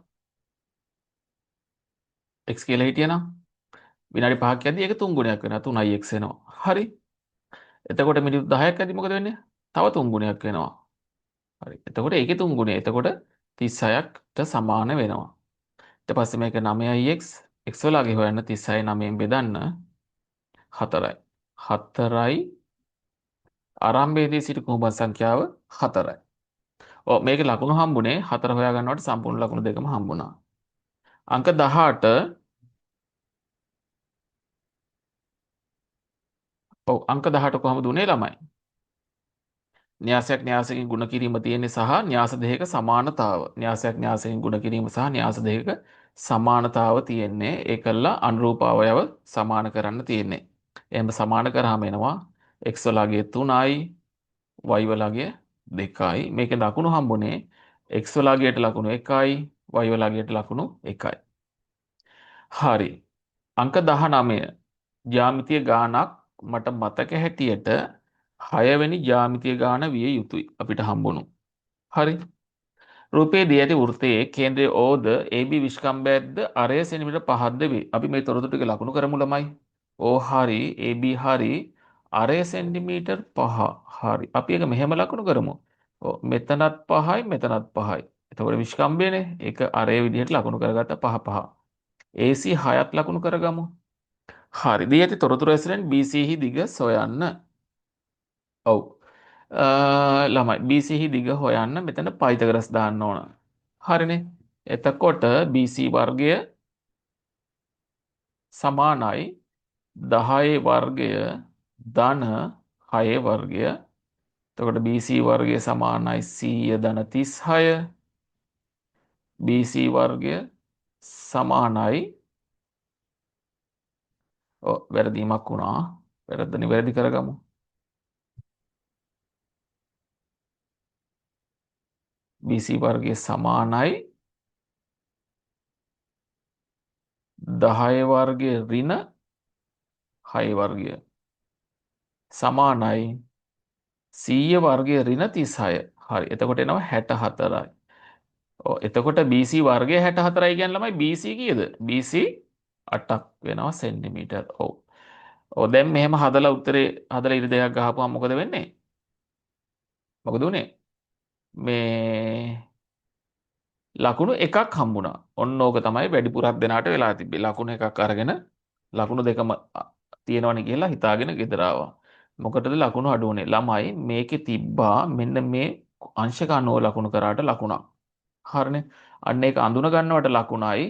x කියලා හිටියනම් විනාඩි 5ක් යද්දී ඒක 3 ගුණයක් වෙනවා. 3x වෙනවා. හරි. එතකොට මිනිත්තු 10ක් යද්දී මොකද වෙන්නේ? තව 3 ගුණයක් වෙනවා. හරි. එතකොට ඒකේ 3 ගුණය. එතකොට 36ට සමාන වෙනවා. ඊට පස්සේ මේක 9ix x වල අගේ හොයන්න 36 9ෙන් බෙදන්න 4යි. 4යි ආරම්භයේදී සිට කුහුඹන් සංඛ්‍යාව 4යි. ඔව් මේකේ ලකුණු හම්බුනේ 4 හොයා ගන්නවට සම්පූර්ණ ලකුණු දෙකම හම්බුණා. අංක 18 ඔව් අංක 18 කොහොමද උනේ ළමයි? න්‍යාසයක් න්‍යාසකින් ගුණ කිරීම තියෙන්නේ සහ න්‍යාස දෙකක සමානතාව. න්‍යාසයක් න්‍යාසකින් ගුණ කිරීම සහ න්‍යාස දෙකක සමානතාව තියෙන්නේ. ඒකල්ලා අනුරූප අවයව සමාන කරන්න තියෙන්නේ. එහෙම සමාන කරාම එනවා x වලගේ 3යි y වලගේ 2යි. මේකේ ලකුණු හම්බුනේ x වලගේට ලකුණු 1යි y වලගේට ලකුණු 1යි. හරි. අංක 19 ජ්‍යාමිතිය ගානක් මට මතක හැටියට 6 වෙනි ජ්‍යාමිතිය ගාන විය යුතුයි අපිට හම්බුණු. හරි. රූපයේ දී ඇති වෘත්තයේ කේන්ද්‍රය ඕද AB විස්කම්භයක්ද අරය සෙන්ටිමීටර් 5ක්ද වේ. අපි මේ තොරතුරු ටික ලකුණු කරමු ළමයි. O හරි AB හරි අරය සෙන්ටිමීටර් 5. හරි. අපි ඒක මෙහෙම ලකුණු කරමු. ඔව් මෙතනත් 5යි මෙතනත් 5යි. එතකොට විස්කම්භයනේ. ඒක අරය විදිහට ලකුණු කරගත්ත 5 5. AC 6ක් ලකුණු කරගමු. හරි. දී ඇති තොරතුරු ඇසුරෙන් BC හි දිග සොයන්න. ඔව්. ළමයි BC හි දිග හොයන්න මෙතන පයිතගරස් දාන්න ඕන. හරිනේ. එතකොට BC වර්ගය සමානයි 10 වර්ගය ධන 6 වර්ගය. එතකොට BC වර්ගය සමානයි 100 ධන 36. BC වර්ගය සමානයි වැරදීමක් වුණා. වැරද්ද නිවැරදි කරගමු. BC වර්ගය සමානයි 10 වර්ගය ඍණ 6 වර්ගය සමානයි 100 වර්ගය ඍණ 36. හරි. එතකොට එනවා 64යි. ඔව් එතකොට BC වර්ගය 64යි කියන්නේ ළමයි BC කීයද? BC 8ක් වෙනවා සෙන්ටිමීටර්. ඔව්. ඔව් දැන් මෙහෙම හදලා උත්තරේ හදලා ඉරි දෙකක් ගහපුවම මොකද වෙන්නේ? මොකද උනේ? මේ ලකුණු එකක් හම්බුණා. ඔන්න ඕක තමයි වැඩිපුරක් දෙනාට වෙලා තිබ්බේ. ලකුණු එකක් අරගෙන ලකුණු දෙකම තියෙනවනේ කියලා හිතාගෙන ගෙදර ආවා. මොකටද ලකුණු අඩු වුනේ? ළමයි මේකේ තිබ්බා මෙන්න මේ අංශක 90 ලකුණු කරාට ලකුණක්. හරිනේ. අන්න ඒක අඳුන ගන්නවට ලකුණයි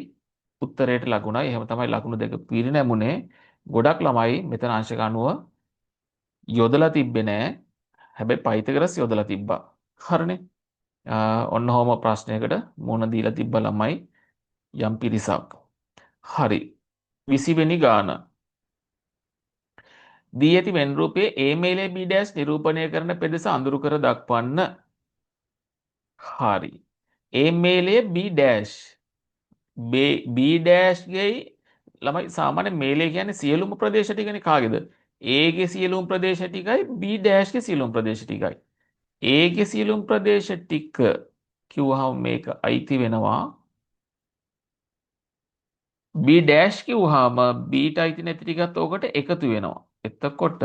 උත්තරයට ලකුණයි. එහෙම තමයි ලකුණු දෙක පිරිනැමුනේ. ගොඩක් ළමයි මෙතන අංශක 90 යොදලා තිබ්බේ නෑ. හැබැයි පයිතගරස් යොදලා තිබ්බා. හරිනේ. ඔන්න ඔහොම ප්‍රශ්නයකට මුහුණ දීලා තිබ්බ ළමයි යම් පිරිසක්. හරි. 20 වෙනි ගාන. දී ඇති වෙන් රූපයේ A මේලේ B ඩෑෂ් නිරූපණය කරන පෙදෙස අඳුරු කර දක්වන්න. හරි. A මේලේ B dash B dash ගේ ළමයි සාමාන්‍ය මේලේ කියන්නේ සියලුම ප්‍රදේශ ටිකනේ කාගේද? A ගේ සියලුම ප්‍රදේශ ටිකයි B ඩෑෂ් ගේ සියලුම ප්‍රදේශ ටිකයි. A ගේ සියලුම ප්‍රදේශ ටික කිව්වහම මේක අයිති වෙනවා B ඩෑෂ් කිව්වහම B ට අයිති නැති ටිකත් ඕකට එකතු වෙනවා. එතකොට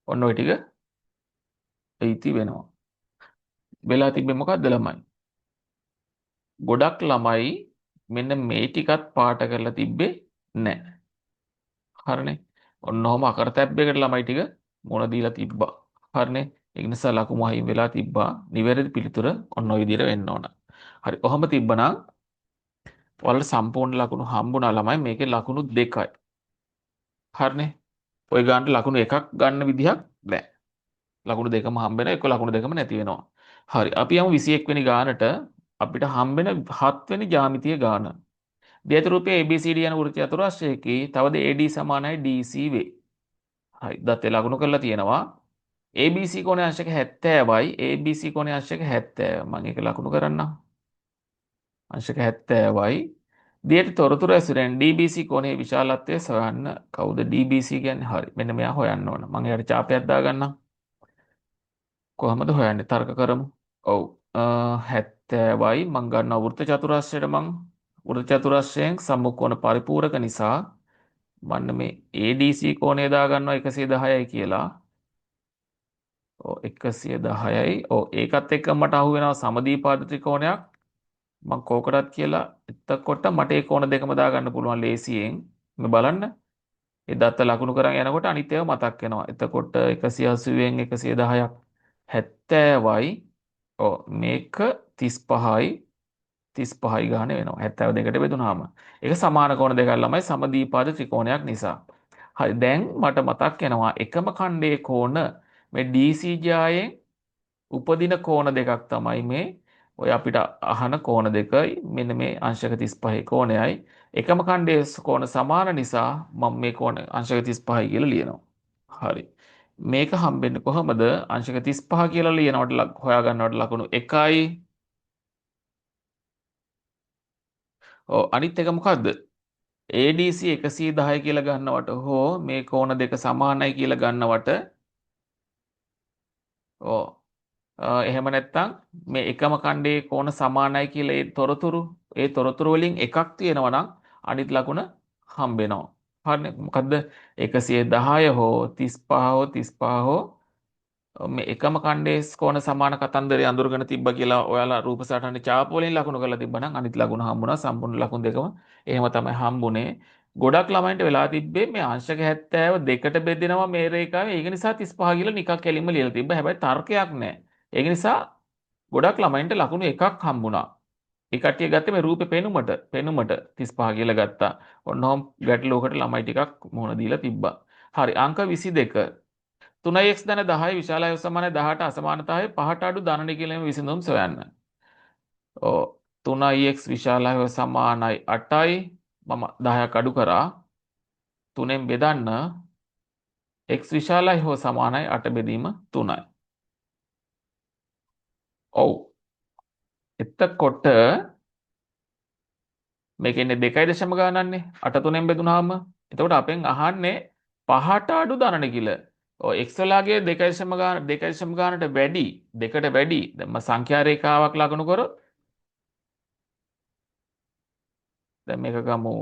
ඔන්න ඔය ටික අයිති වෙනවා. වෙලා තිබ්බේ මොකද්ද ළමයි? ගොඩක් ළමයි මෙන්න මේ ටිකත් පාට කරලා තිබ්බේ නැහැ. හරිනේ. ඔන්න ඔහම අකරතැබ්බයකට ළමයි ටික මොන දීලා තිබ්බා. හරිනේ. ඒ නිසා ලකුණු අහිමි වෙලා තිබ්බා. නිවැරදි පිළිතුර ඔන්න ඔය විදිහට වෙන්න ඕන. හරි. ඔහම තිබ්බනම් ඔයාලට සම්පූර්ණ ලකුණු හම්බුණා ළමයි. මේකේ ලකුණු 2යි. හරිනේ. ඔය ගන්නට ලකුණු එකක් ගන්න විදිහක් නැහැ. ලකුණු දෙකම හම්බ වෙනවා. එක ලකුණු දෙකම නැති වෙනවා. හරි. අපි යමු 21 වෙනි ගානට. අපිට හම්බෙන 7 වෙනි ජ්‍යාමිතිය ගාන. ද්වේත රූපයේ ABCD යන වෘත්ත චතුරස්‍රයකී තවද AD සමානයි DC වේ. හරි. දත්තේ ලකුණු කරලා තියෙනවා. ABC කෝණයේ අංශක 70යි ABC කෝණයේ අංශක 70. මම ඒක ලකුණු කරන්නම්. අංශක 70යි. දියට තොරතුරු ඇසුරෙන් DBC කෝණයේ විශාලත්වය සොයන්න. කවුද DBC කියන්නේ? හරි. මෙන්න මෙයා හොයන්න ඕන. මම එයාට ඡාපයක් දාගන්නම්. කොහොමද හොයන්නේ? තර්ක කරමු. ඔව්. 70යි මම ගන්නවා වෘත්ත චතුරස්‍රයට මම වෘත්ත චතුරස්‍රයෙන් සම්මුඛ කෝණ පරිපූරක නිසා මන්න මේ ADC කෝණය දාගන්නවා 110යි කියලා. ඔව් 110යි. ඔව් ඒකත් එක්ක මට අහු වෙනවා සමදීපාද ත්‍රිකෝණයක් මම කෝකටත් කියලා එතකොට මට ඒ කෝණ දෙකම දාගන්න පුළුවන් ලේසියෙන්. මේ බලන්න. ඒ දත්ත ලකුණු කරන් යනකොට අනිත් ඒවා මතක් වෙනවා. එතකොට 180න් 110ක් 70යි. ඔව් මේක 35යි 35යි ගානේ වෙනවා. 72කට බෙදුනහම. ඒක සමාන කෝණ දෙකක් ළමයි සමදීපාද ත්‍රිකෝණයක් නිසා. හරි දැන් මට මතක් වෙනවා එකම ඛණ්ඩයේ කෝණ මේ DCGයෙන් උපදින කෝණ දෙකක් තමයි මේ ඔය අපිට අහන කෝණ දෙකයි මෙන්න මේ අංශක 35 කෝණයයි එකම ඛණ්ඩයේ කෝණ සමාන නිසා මම මේ කෝණ අංශක 35 කියලා ලියනවා. හරි. මේක හම්බෙන්නේ කොහමද? අංශක 35 කියලා ලියනවට හොයාගන්නවට ලකුණු 1යි. ඔව් අනිත් එක මොකද්ද? ADC 110 කියලා ගන්නවට හෝ මේ කෝණ දෙක සමානයි කියලා ගන්නවට ඔව් එහෙම නැත්නම් මේ එකම ඛණ්ඩයේ කෝණ සමානයි කියලා ඒ තොරතුරු වලින් එකක් තියෙනවා නම් අනිත් ලකුණ හම්බ වෙනවා. හරිනේ. මොකද්ද? 110 හෝ 35 හෝ 35 හෝ මේ එකම ඛණ්ඩයේ කෝණ සමාන කතන්දරය අඳුරගෙන තිබ්බ කියලා ඔයාලා රූප සටහනේ ඡාප වලින් ලකුණු කරලා තිබ්බනම් අනිත් ලකුණ හම්බුණා. සම්පූර්ණ ලකුණු දෙකම එහෙම තමයි හම්බුනේ. ගොඩක් ළමයින්ට වෙලා තිබ්බේ මේ අංශක 70 දෙකට බෙදෙනවා මේ රේඛාවේ. ඒක නිසා 35 කියලා නිකක් කෙලින්ම ලියලා තිබ්බා. හැබැයි තර්කයක් නැහැ. ඒක නිසා ගොඩක් ළමයින්ට ලකුණු එකක් හම්බුණා. ඒ කට්ටිය ගත්තේ මේ රූපේ පෙනුමට 35 කියලා ගත්තා. ඔන්නෝම් ගැටලුවකට ළමයි ටිකක් මුහුණ දීලා තිබ්බා. හරි අංක 22 3x ධන 10 විශාල අයව සමානයි 18 අසමානතාවය පහට අඩු ධන නිකලෙම විසඳුම් සොයන්න. ඔව් 3x විශාල අයව සමානයි 8යි මම 10ක් අඩු කරා 3ෙන් බෙදන්න x විශාලයි හෝ සමානයි 8 බෙදීම 3යි. ඔව් එතකොට මේක ඉන්නේ 2 ගානන්නේ 8 3ෙන් බෙදුනහම එතකොට අපෙන් අහන්නේ පහට අඩු ධන නිකල. ඔය x වලගේ 2 ගානට වැඩි දෙකට වැඩි දැන් මම සංඛ්‍යා රේඛාවක් ලකුණු කරොත් දැන් මේක ගමු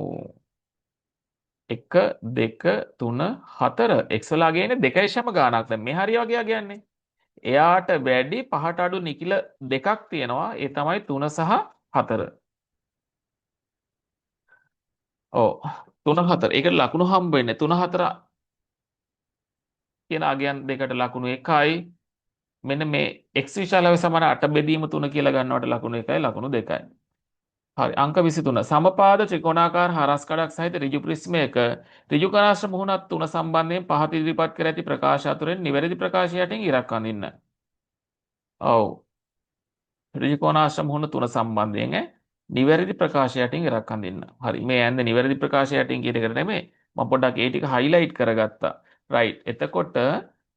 1 2 3 4 x වලගේ ඉන්නේ 2 ගානක් දැන් මේ හරිය වගේ යන්නේ එයාට වැඩි පහට අඩු නිකිල දෙකක් තියෙනවා ඒ තමයි 3 සහ 4. ඔව් 3 4 ඒකට ලකුණු හම්බ වෙන්නේ 3 4 කියන අගයන් දෙකට ලකුණු 1යි මෙන්න මේ x විශාලව සමාන 8 බෙදීම 3 කියලා ගන්නවට ලකුණු 1යි ලකුණු 2යි. හරි අංක 23 සමපාද ත්‍රිකෝණාකාර හරස් කඩක් සහිත ඍජු ප්‍රිස්මයක ඍජු කනාශ්‍ර මුහුණත් 3 සම්බන්ධයෙන් පහත ඉදිරිපත් කර ඇති ප්‍රකාශ අතුරෙන් නිවැරදි ප්‍රකාශය යටින් ඉරක් අඳින්න. ඔව් ඍජු කෝණාශ්‍ර මුහුණ 3 සම්බන්ධයෙන් නිවැරදි ප්‍රකාශය යටින් ඉරක් අඳින්න. හරි මේ ඇඳ නිවැරදි ප්‍රකාශය යටින් කියන එකට නෙමෙයි මම පොඩ්ඩක් ඒ ටික හයිලයිට් කරගත්තා. රයිට් එතකොට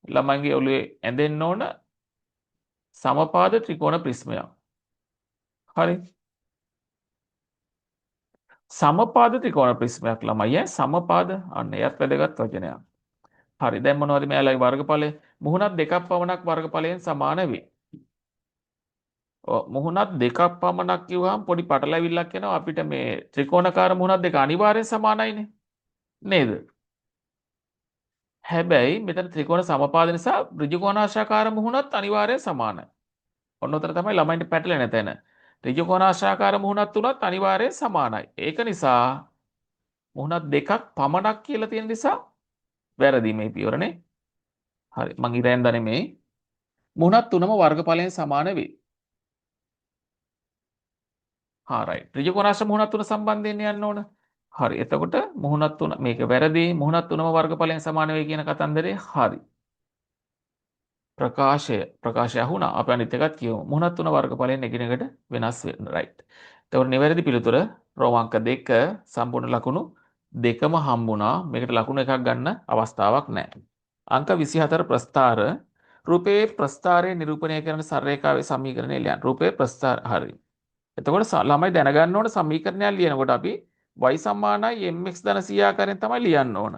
ළමයින්ගේ ඔළුවේ ඇඳෙන්න ඕන සමපාද ත්‍රිකෝණ ප්‍රිස්මයක්. හරි සමපාද ත්‍රිකෝණ ප්‍රිස්මයක් ළමයි සමපාද අන්න එයත් වැදගත් වචනයක්. හරි දැන් මොනවද මෙයාලගේ වර්ගඵලය? මුහුණත් දෙකක් පමණක් වර්ගඵලයෙන් සමාන වේ. ඔව් මුහුණත් දෙකක් පමණක් කිව්වහම පොඩි පටලැවිල්ලක් එනවා අපිට මේ ත්‍රිකෝණාකාර මුහුණත් දෙක අනිවාර්යෙන් සමානයිනේ. නේද? හැබැයි මෙතන ත්‍රිකෝණ සමපාද නිසා ඍජු කෝණාශ්‍රාකාර මුහුණත් අනිවාර්යෙන් සමානයි. ඔන්න උතන තමයි ළමයින්ට පැටලෙන තැන. ඍජු කෝණාශ්‍රාකාර මුහුණත් තුනත් අනිවාර්යෙන් සමානයි. ඒක නිසා මුහුණත් දෙකක් පමණක් කියලා තියෙන නිසා වැරදි මේ පියවරනේ. හරි මං ඉරෙන් දන්නේ මේ මුහුණත් තුනම වර්ගඵලයෙන් සමාන වේ. හා රයිට්. ඍජු කෝණාශ්‍ර මුහුණත් තුන සම්බන්ධයෙන් යන්න ඕන. හරි. එතකොට මුහුණත් තුන මේක වැරදි. මුහුණත් තුනම වර්ගඵලයෙන් සමාන වේ කියන කතන්දරේ හරි. ප්‍රකාශය අහුණා. අපි අනිත් එකත් කියමු. මුහුණත් තුන වර්ගඵලයෙන් එකිනෙකට වෙනස් වෙන රයිට්. එතකොට නිවැරදි පිළිතුර රෝමාංක 2 සම්පූර්ණ ලකුණු දෙකම හම්බුණා. මේකට ලකුණු එකක් ගන්න අවස්ථාවක් නැහැ. අංක 24 ප්‍රස්ථාර රූපයේ ප්‍රස්ථාරය නිරූපණය කරන සරලරේඛාවේ සමීකරණය ලියන්න. රූපයේ ප්‍රස්ථාර හරි. එතකොට ළමයි දැනගන්න ඕන සමීකරණයක් ලියනකොට අපි y සමානයි mx ධන c ආකාරයෙන් තමයි ලියන්න ඕන.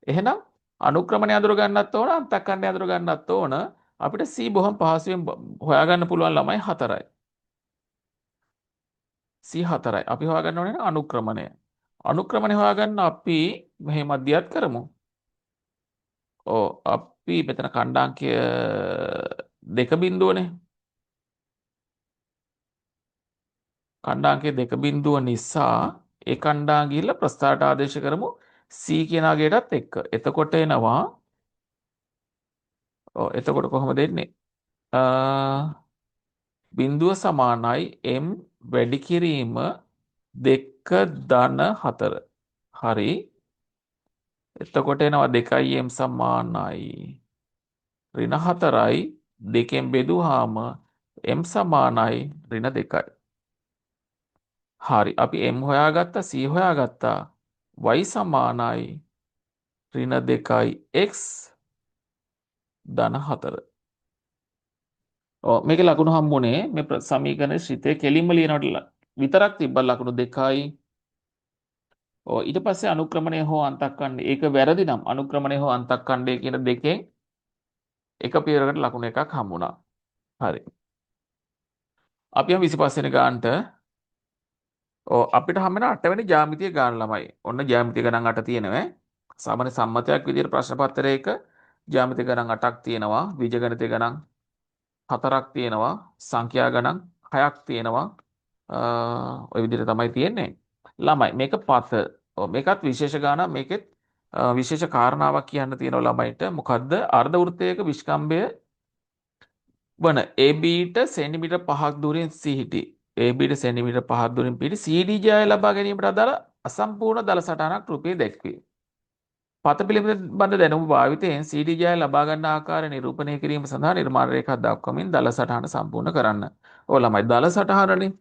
එහෙනම් අනුක්‍රමණය අඳුර ගන්නත් ඕන අන්තක්කරණය අඳුර ගන්නත් ඕන අපිට c බොහොම පහසුවෙන් හොයාගන්න පුළුවන් ළමයි 4යි. c 4යි. අපි හොයාගන්න ඕනේ අනුක්‍රමණය. අනුක්‍රමණය හොයාගන්න අපි මෙහෙ මැදිහත් කරමු. ඔව් අපි මෙතන ඛණ්ඩාංකය 2 බිඳුවනේ. කණ්ඩාංකයේ 2 නිසා ඒ කණ්ඩාංගය ගිහිල්ලා ප්‍රස්ථාරට ආදේශ කරමු C කියන අගයටත් එක්ක. එතකොට එනවා එතකොට කොහොමද එන්නේ? අ, බිඳුව සමානයි m වැඩි කිරීම 2 ධන 4. හරි. එතකොට එනවා 2m සමානයි ඍණ 4යි 2කින් බෙදුවාම m සමානයි ඍණ 2යි. හරි. අපි m හොයාගත්තා c හොයාගත්තා y සමානයි ඍණ 2යි x ධන 4. මේක ලකුණු හම්බුනේ මේ සමීකරණ ශ්‍රිතේ කෙලින්ම ලියනකොට විතරක් තිබ්බ ලකුණු 2යි. ඊට පස්සේ අනුක්‍රමණය හෝ අන්තක්ඛණ්ඩය. ඒක වැරදි නම් අනුක්‍රමණය හෝ අන්තක්ඛණ්ඩය කියන දෙකෙන් එක පියවරකට ලකුණු එකක් හම්බුණා. හරි. අපි යමු 25 වෙනි ගානට. අපිට හම්බ වෙන 8 වෙනි ජ්‍යාමිතිය ගාන ළමයි. ඔන්න ජ්‍යාමිතිය ගණන් 8 තියෙනවා. සාමාන්‍ය සම්මතයක් විදිහට ප්‍රශ්න පත්‍රයක ජ්‍යාමිතිය ගණන් 8ක් තියෙනවා. බීජගණිතය ගණන් 4ක් තියෙනවා. සංඛ්‍යා ගණන් 6ක් තියෙනවා. ඔය විදිහට තමයි තියෙන්නේ. ළමයි මේක පත. මේකත් විශේෂ ගානක්. මේකෙත් විශේෂ කාරණාවක් කියන්න තියෙනවා ළමයිට. මොකද්ද? අර්ධ වෘත්තයක විස්කම්භය වන ABට සෙන්ටිමීටර් 5ක් දුරින් සිහිටි. ABට සෙන්ටිමීටර් 5ක් දුරින් පිහිටි CD ජය ලබා ගැනීමට අදාළ අසම්පූර්ණ දල සටහනක් රූපයේ දැක්වේ. පත පිළිබඳ දැනුම භාවිතයෙන් CD ජය ලබා ගන්න ආකාරය නිරූපණය කිරීම සඳහා නිර්මාණ රේඛා දක්වමින් දල සටහන සම්පූර්ණ කරන්න. ඔය ළමයි දල සටහනනේ.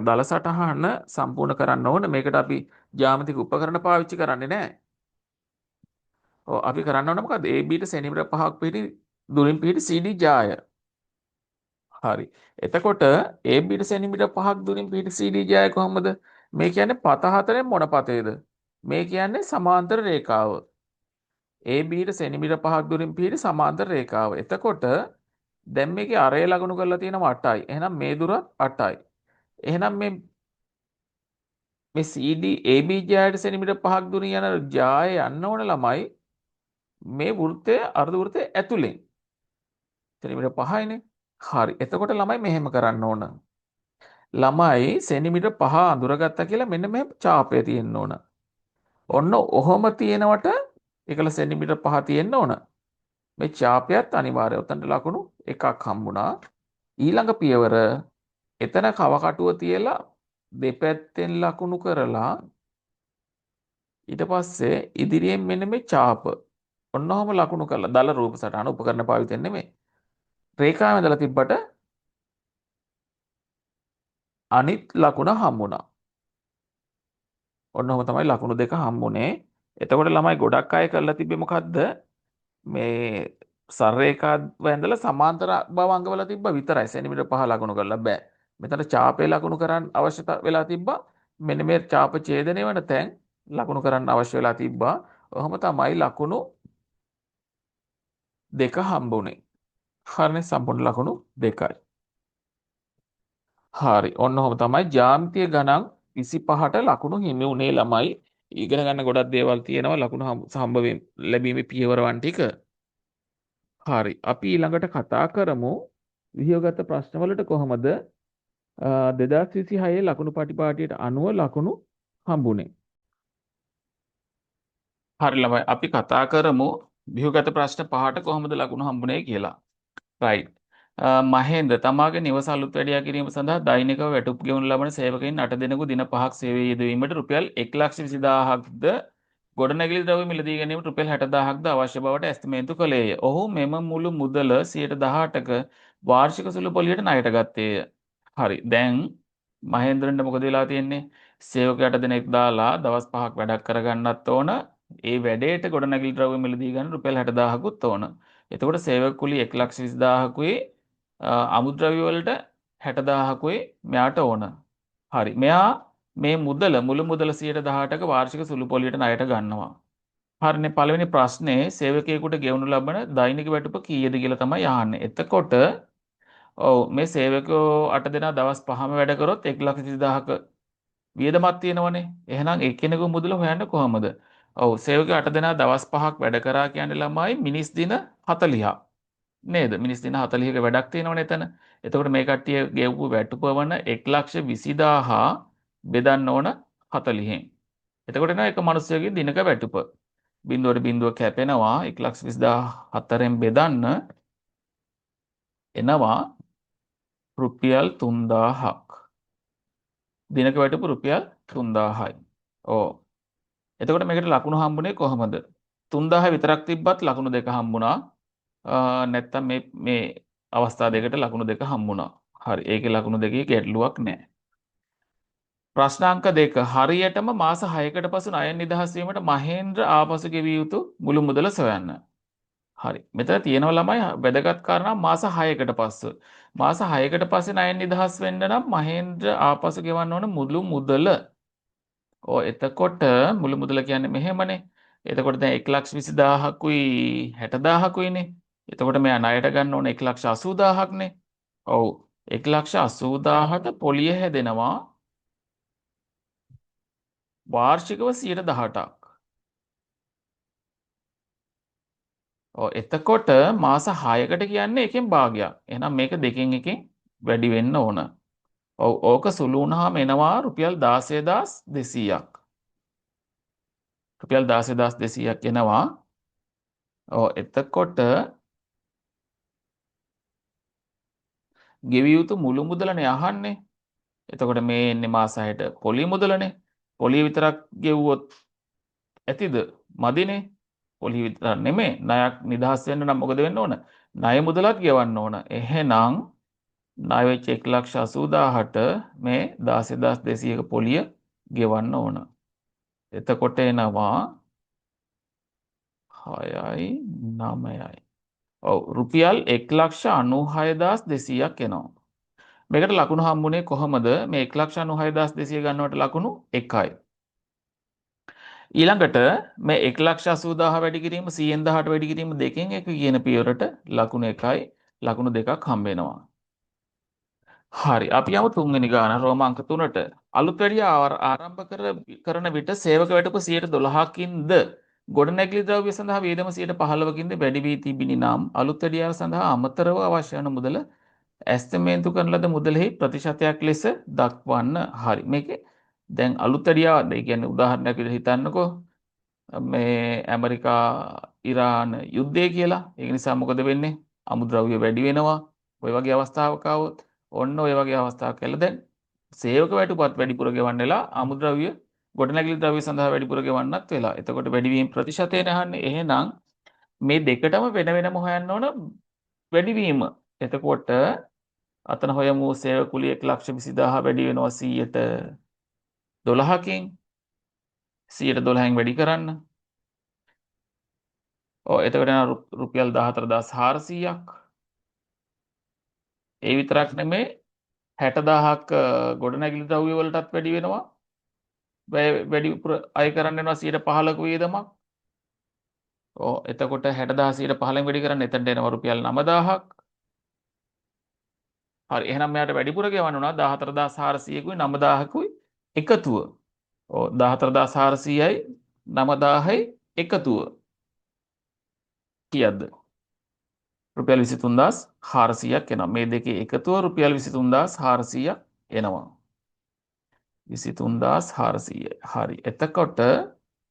දල සටහන සම්පූර්ණ කරන්න ඕන. මේකට අපි ජ්‍යාමිතික උපකරණ පාවිච්චි කරන්නේ නැහැ. අපි කරන්න ඕන මොකද්ද? ABට සෙන්ටිමීටර් 5ක් පිහිටි දුරින් පිහිටි CD ජය. හරි. එතකොට ABට සෙන්ටිමීටර් 5ක් දුරින් පිහිටි CD ජය කොහොමද? මේ කියන්නේ පත හතරෙන් මොන පතේද? මේ කියන්නේ සමාන්තර රේඛාව. ABට සෙන්ටිමීටර් 5ක් දුරින් පිහිටි සමාන්තර රේඛාව. එතකොට දැන් මේකේ අරය ලකුණු කරලා තියෙනවා 8යි. එහෙනම් මේ දුරත් 8යි. එහෙනම් මේ CD AB ජයයට සෙන්ටිමීටර් 5ක් දුරින් යන ජාය යන්න ඕන ළමයි මේ වෘත්තය අර්ධ වෘත්තය ඇතුලෙන්. සෙන්ටිමීටර් 5යිනේ. හරි. එතකොට ළමයි මෙහෙම කරන්න ඕන. ළමයි සෙන්ටිමීටර් 5 අඳුරගත්තා කියලා මෙන්න මේ ඡාපය තියෙන්න ඕන. ඔන්න ඔහොම තියෙනවට 11 සෙන්ටිමීටර් 5 තියෙන්න ඕන. මේ ඡාපයත් අනිවාර්යව උතන්ට ලකුණු එකක් හම්බුණා. ඊළඟ පියවර එතන කවකටුව තියලා දෙපැත්තෙන් ලකුණු කරලා ඊට පස්සේ ඉදිරියෙන් මෙන්න මේ ඡාප ඔන්නෝම ලකුණු කරලා දල රූප සටහන උපකරණ පාවිච්චි නෙමෙයි. රේඛාවෙන් දාලා තිබ්බට අනිත් ලකුණ හම්බුණා. ඔන්නෝම තමයි ලකුණු දෙක හම්බුනේ. එතකොට ළමයි ගොඩක් අය කරලා තිබ්බේ මොකද්ද? මේ සර් ඇඳලා සමාන්තර බව අංගවල තිබ්බා විතරයි. සෙන්ටිමීටර් 5 ලකුණු කරලා බෑ. මෙතන ඡාපේ ලකුණු කරන්න අවශ්‍යතාව වෙලා තිබ්බා. මෙන්න මේ ඡාප ඡේදනය වෙන තැන් ලකුණු කරන්න අවශ්‍ය වෙලා තිබ්බා. ඔහොම තමයි ලකුණු දෙක හම්බුනේ. හරිනේ සම්පූර්ණ ලකුණු දෙකයි. හරි. ඔන්න ඔහොම තමයි ජ්‍යාමිතිය ගණන් 25ට ලකුණු හිමි වුණේ ළමයි. ඉගෙන ගන්න ගොඩක් දේවල් තියෙනවා ලකුණු හම්බ ලැබීමේ පියවරවන් ටික. හරි. අපි ඊළඟට කතා කරමු විහියගත ප්‍රශ්නවලට කොහොමද 2026 ලකුණු පටිපාටියට අනුව ලකුණු හම්බුනේ. හරි ළමයි අපි කතා කරමු විහියගත ප්‍රශ්න 5ට කොහොමද ලකුණු හම්බුනේ කියලා. right. මහේන්ද්‍ර තමාගේ නිවස අලුත් වැඩියා කිරීම සඳහා දෛනිකව වැටුප් ගෙවනු ලබන සේවකයින් 8 දෙනෙකු දින 5ක් සේවයේ යෙදවීමට රුපියල් 1,20,000ක්ද ගොඩනැගිලි ද්‍රව්‍ය මිලදී ගැනීමට රුපියල් 60,000ක්ද අවශ්‍ය බවට ඇස්තිමේන්තු කළේය. ඔහු මෙම මුළු මුදල 18%ක වාර්ෂික සුළු පොලියට ණයට ගත්තේය. හරි. දැන් මහේන්ද්‍රන්ට මොකද වෙලා තියෙන්නේ? සේවකයාට දෙනෙක් දාලා දවස් 5ක් වැඩක් කරගන්නත් ඕන. ඒ වැඩේට ගොඩනැගිලි ද්‍රව්‍ය මිලදී ගන්න රුපියල් 60,000කුත් ඕන. එතකොට සේවක කුලී 1,20,000කුයි අමුද්‍රව්‍ය වලට 60,000කුයි මෙයාට ඕන. හරි. මෙයා මේ මුදල මුළු මුදල 18%ක වාර්ෂික සුළු පොලියට ණයට ගන්නවා. හරිනේ පළවෙනි ප්‍රශ්නේ සේවකයෙකුට ගෙවනු ලබන දෛනික වැටුප කීයද කියලා තමයි අහන්නේ. එතකොට ඔව් මේ සේවකයෝ 8 දෙනා දවස් 5ම වැඩ කරොත් 1,20,000ක වියදමක් තියෙනවනේ. එහෙනම් එක්කෙනෙකු මුදල හොයන්න කොහමද? ඔව් සේවකයෝ 8 දෙනා දවස් 5ක් වැඩ කරා කියන්නේ ළමයි මිනිස් දින 40ක්. නේද? මිනිස් දින 40ක වැඩක් තියෙනවනේ එතන. එතකොට මේ කට්ටිය ගෙවපු වැටුප වන 1,20,000 බෙදන්න ඕන 40න්. එතකොට එනවා එක මිනිස්සුගේ දිනක වැටුප. බිඳුවට බිඳුව කැපෙනවා 1,20,004න් බෙදන්න එනවා රුපියල් 3,000ක්. දිනක වැටුප රුපියල් 3,000යි. ඕ. එතකොට මේකට ලකුණු හම්බුනේ කොහමද? 3,000 විතරක් තිබ්බත් ලකුණු දෙක හම්බුණා. නැත්තම් මේ අවස්ථා දෙකට ලකුණු දෙක හම්බුණා. හරි. ඒකේ ලකුණු දෙකේ ගැටලුවක් නැහැ. ප්‍රශ්නාංක 2 හරියටම මාස 6කට පසු ණයෙන් නිදහස් වීමට මහේන්ද්‍ර ආපසු ගෙවිය යුතු මුළු මුදල සොයන්න. හරි. මෙතන තියෙනවා ළමයි වැදගත් කාරණා මාස 6කට පස්සෙ. මාස 6කට පස්සේ ණයෙන් නිදහස් වෙන්න නම් මහේන්ද්‍ර ආපසු ගෙවන්න ඕන මුළු මුදල. එතකොට මුළු මුදල කියන්නේ මෙහෙමනේ. එතකොට දැන් 1,20,000කුයි 60,000කුයිනේ. එතකොට මෙයා ණයට ගන්න ඕන 1,80,000ක්නේ. ඔව්. 1,80,000ට පොලිය හැදෙනවා වාර්ෂිකව 18%ක්. එතකොට මාස 6කට කියන්නේ එකෙන් භාගයක්. එහෙනම් මේක දෙකෙන් එකෙන් වැඩි වෙන්න ඕන. ඕක සුළු වුණාම එනවා රුපියල් 16,200ක්. රුපියල් 16,200ක් එනවා. එතකොට ගෙවිය යුතු මුළු මුදලනේ අහන්නේ. එතකොට මේ එන්නේ මාස 6ට පොලි මුදලනේ. පොලිය විතරක් ගෙවුවොත් ඇතිද? මදිනේ. පොලි විතරක් නෙමෙයි. ණයක් නිදහස් වෙන්න නම් මොකද වෙන්න ඕන? ණය මුදලත් ගෙවන්න ඕන. එහෙනම් ණය වෙච්ච 1,80,000ට මේ 16,200ක පොලිය ගෙවන්න ඕන. එතකොට එනවා 6යි 9යි. රුපියල් 1,96,200ක් එනවා. මේකට ලකුණු හම්බුනේ කොහොමද? මේ 1,96,200 ගන්නවට ලකුණු 1යි. ඊළඟට මේ 1,80,000 වැඩි කිරීම 100,000ට වැඩි කිරීම දෙකෙන් එක කියන පියවරට ලකුණු 1යි ලකුණු 2ක් හම්බ වෙනවා. හරි. අපි යමු තුන්වෙනි ගාන රෝම අංක 3ට. අලුත් වැඩිය ආරම්භ කරන විට සේවක වැටුප 12%කින්ද ගොඩනැගිලි ද්‍රව්‍ය සඳහා වියදම 15%කින්ද වැඩි වී තිබිනි නම් අලුත් වැඩියාව සඳහා අමතරව අවශ්‍ය වන මුදල ඇස්තමේන්තු කරන ලද මුදලෙහි ප්‍රතිශතයක් ලෙස දක්වන්න. හරි. මේකේ දැන් අලුත් වැඩියාව ඒ කියන්නේ උදාහරණයක් විදිහට හිතන්නකෝ මේ ඇමරිකා ඉරාන යුද්ධය කියලා. ඒක නිසා මොකද වෙන්නේ? අමුද්‍රව්‍ය වැඩි වෙනවා. ওই වගේ අවස්ථාවක આવොත් ඔන්න ඔය වගේ අවස්ථාවක් ඇල දැන් සේවක වැටුපත් වැඩිපුර ගෙවන්න වෙලා අමුද්‍රව්‍ය ගොඩනැගිලි ද්‍රව්‍ය සඳහා වැඩිපුර ගෙවන්නත් වෙලා. එතකොට වැඩිවීම ප්‍රතිශතය නහන්නේ. එහෙනම් මේ දෙකටම වෙන වෙනම හොයන්න ඕන වැඩිවීම. එතකොට අතන හොයමු සේවක කුලිය 1,20,000 වැඩි වෙනවා 100%ට 12කින් වැඩි කරන්න. එතකොට යන රුපියල් 14,400ක්. ඒ විතරක් නෙමේ 60,000ක් ගොඩනැගිලි ද්‍රව්‍ය වලටත් වැඩි වෙනවා. වැඩිපුර අය කරන්න වෙනවා 15%ක වියදමක්. එතකොට 60,000 15න් වැඩි කරන්න එතනට එනවා රුපියල් 9,000ක්. හරි. එහෙනම් මෙයාට වැඩිපුර ගෙවන්න උනා 14,400කුයි 9,000කුයි එකතුව. 14,400යි 9,000යි එකතුව. කීයක්ද? රුපියල් 23,400ක් එනවා. මේ දෙකේ එකතුව රුපියල් 23,400ක් එනවා. 23,400. හරි. එතකොට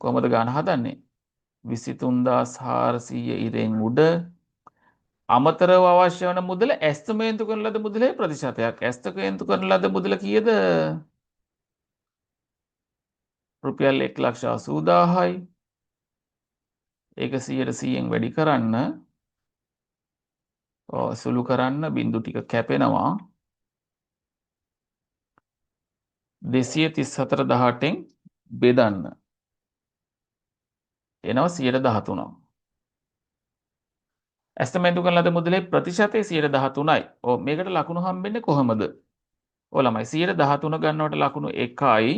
කොහොමද ගාන හදන්නේ? 23,400 ඉරෙන් උඩ අමතරව අවශ්‍ය වන මුදල ඇස්තමේන්තු කරන ලද මුදලේ ප්‍රතිශතයක්. ඇස්තමේන්තු කරන ලද මුදල කීයද? රුපියල් 1,80,000යි. ඒක 100%න් වැඩි කරන්න සුළු කරන්න බිඳු ටික කැපෙනවා. 234,18න් බෙදන්න. එනවා 113ක්. ඇස්තමේන්තු කරන ලද මුදලේ ප්‍රතිශතය 113යි. මේකට ලකුණු හම්බෙන්නේ කොහොමද? ළමයි 113 ගන්නවට ලකුණු 1යි.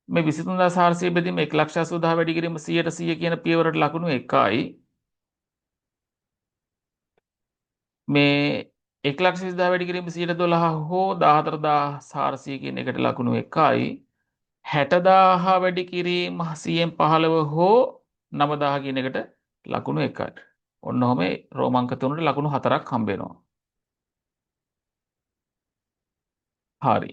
මේ 23,400 බෙදීම 1,80,000 වැඩි කිරීම 100% කියන පියවරට ලකුණු 1යි. මේ 1,20,000 වැඩි කිරීම 112 හෝ 14,400 කියන එකට ලකුණු 1යි. 60,000 වැඩි කිරීම 100න් 15 හෝ 9,000 කියන එකට ලකුණු 1යි. ඔන්න ඔහම රෝමාංක 3ට ලකුණු 4ක් හම්බ වෙනවා. හරි.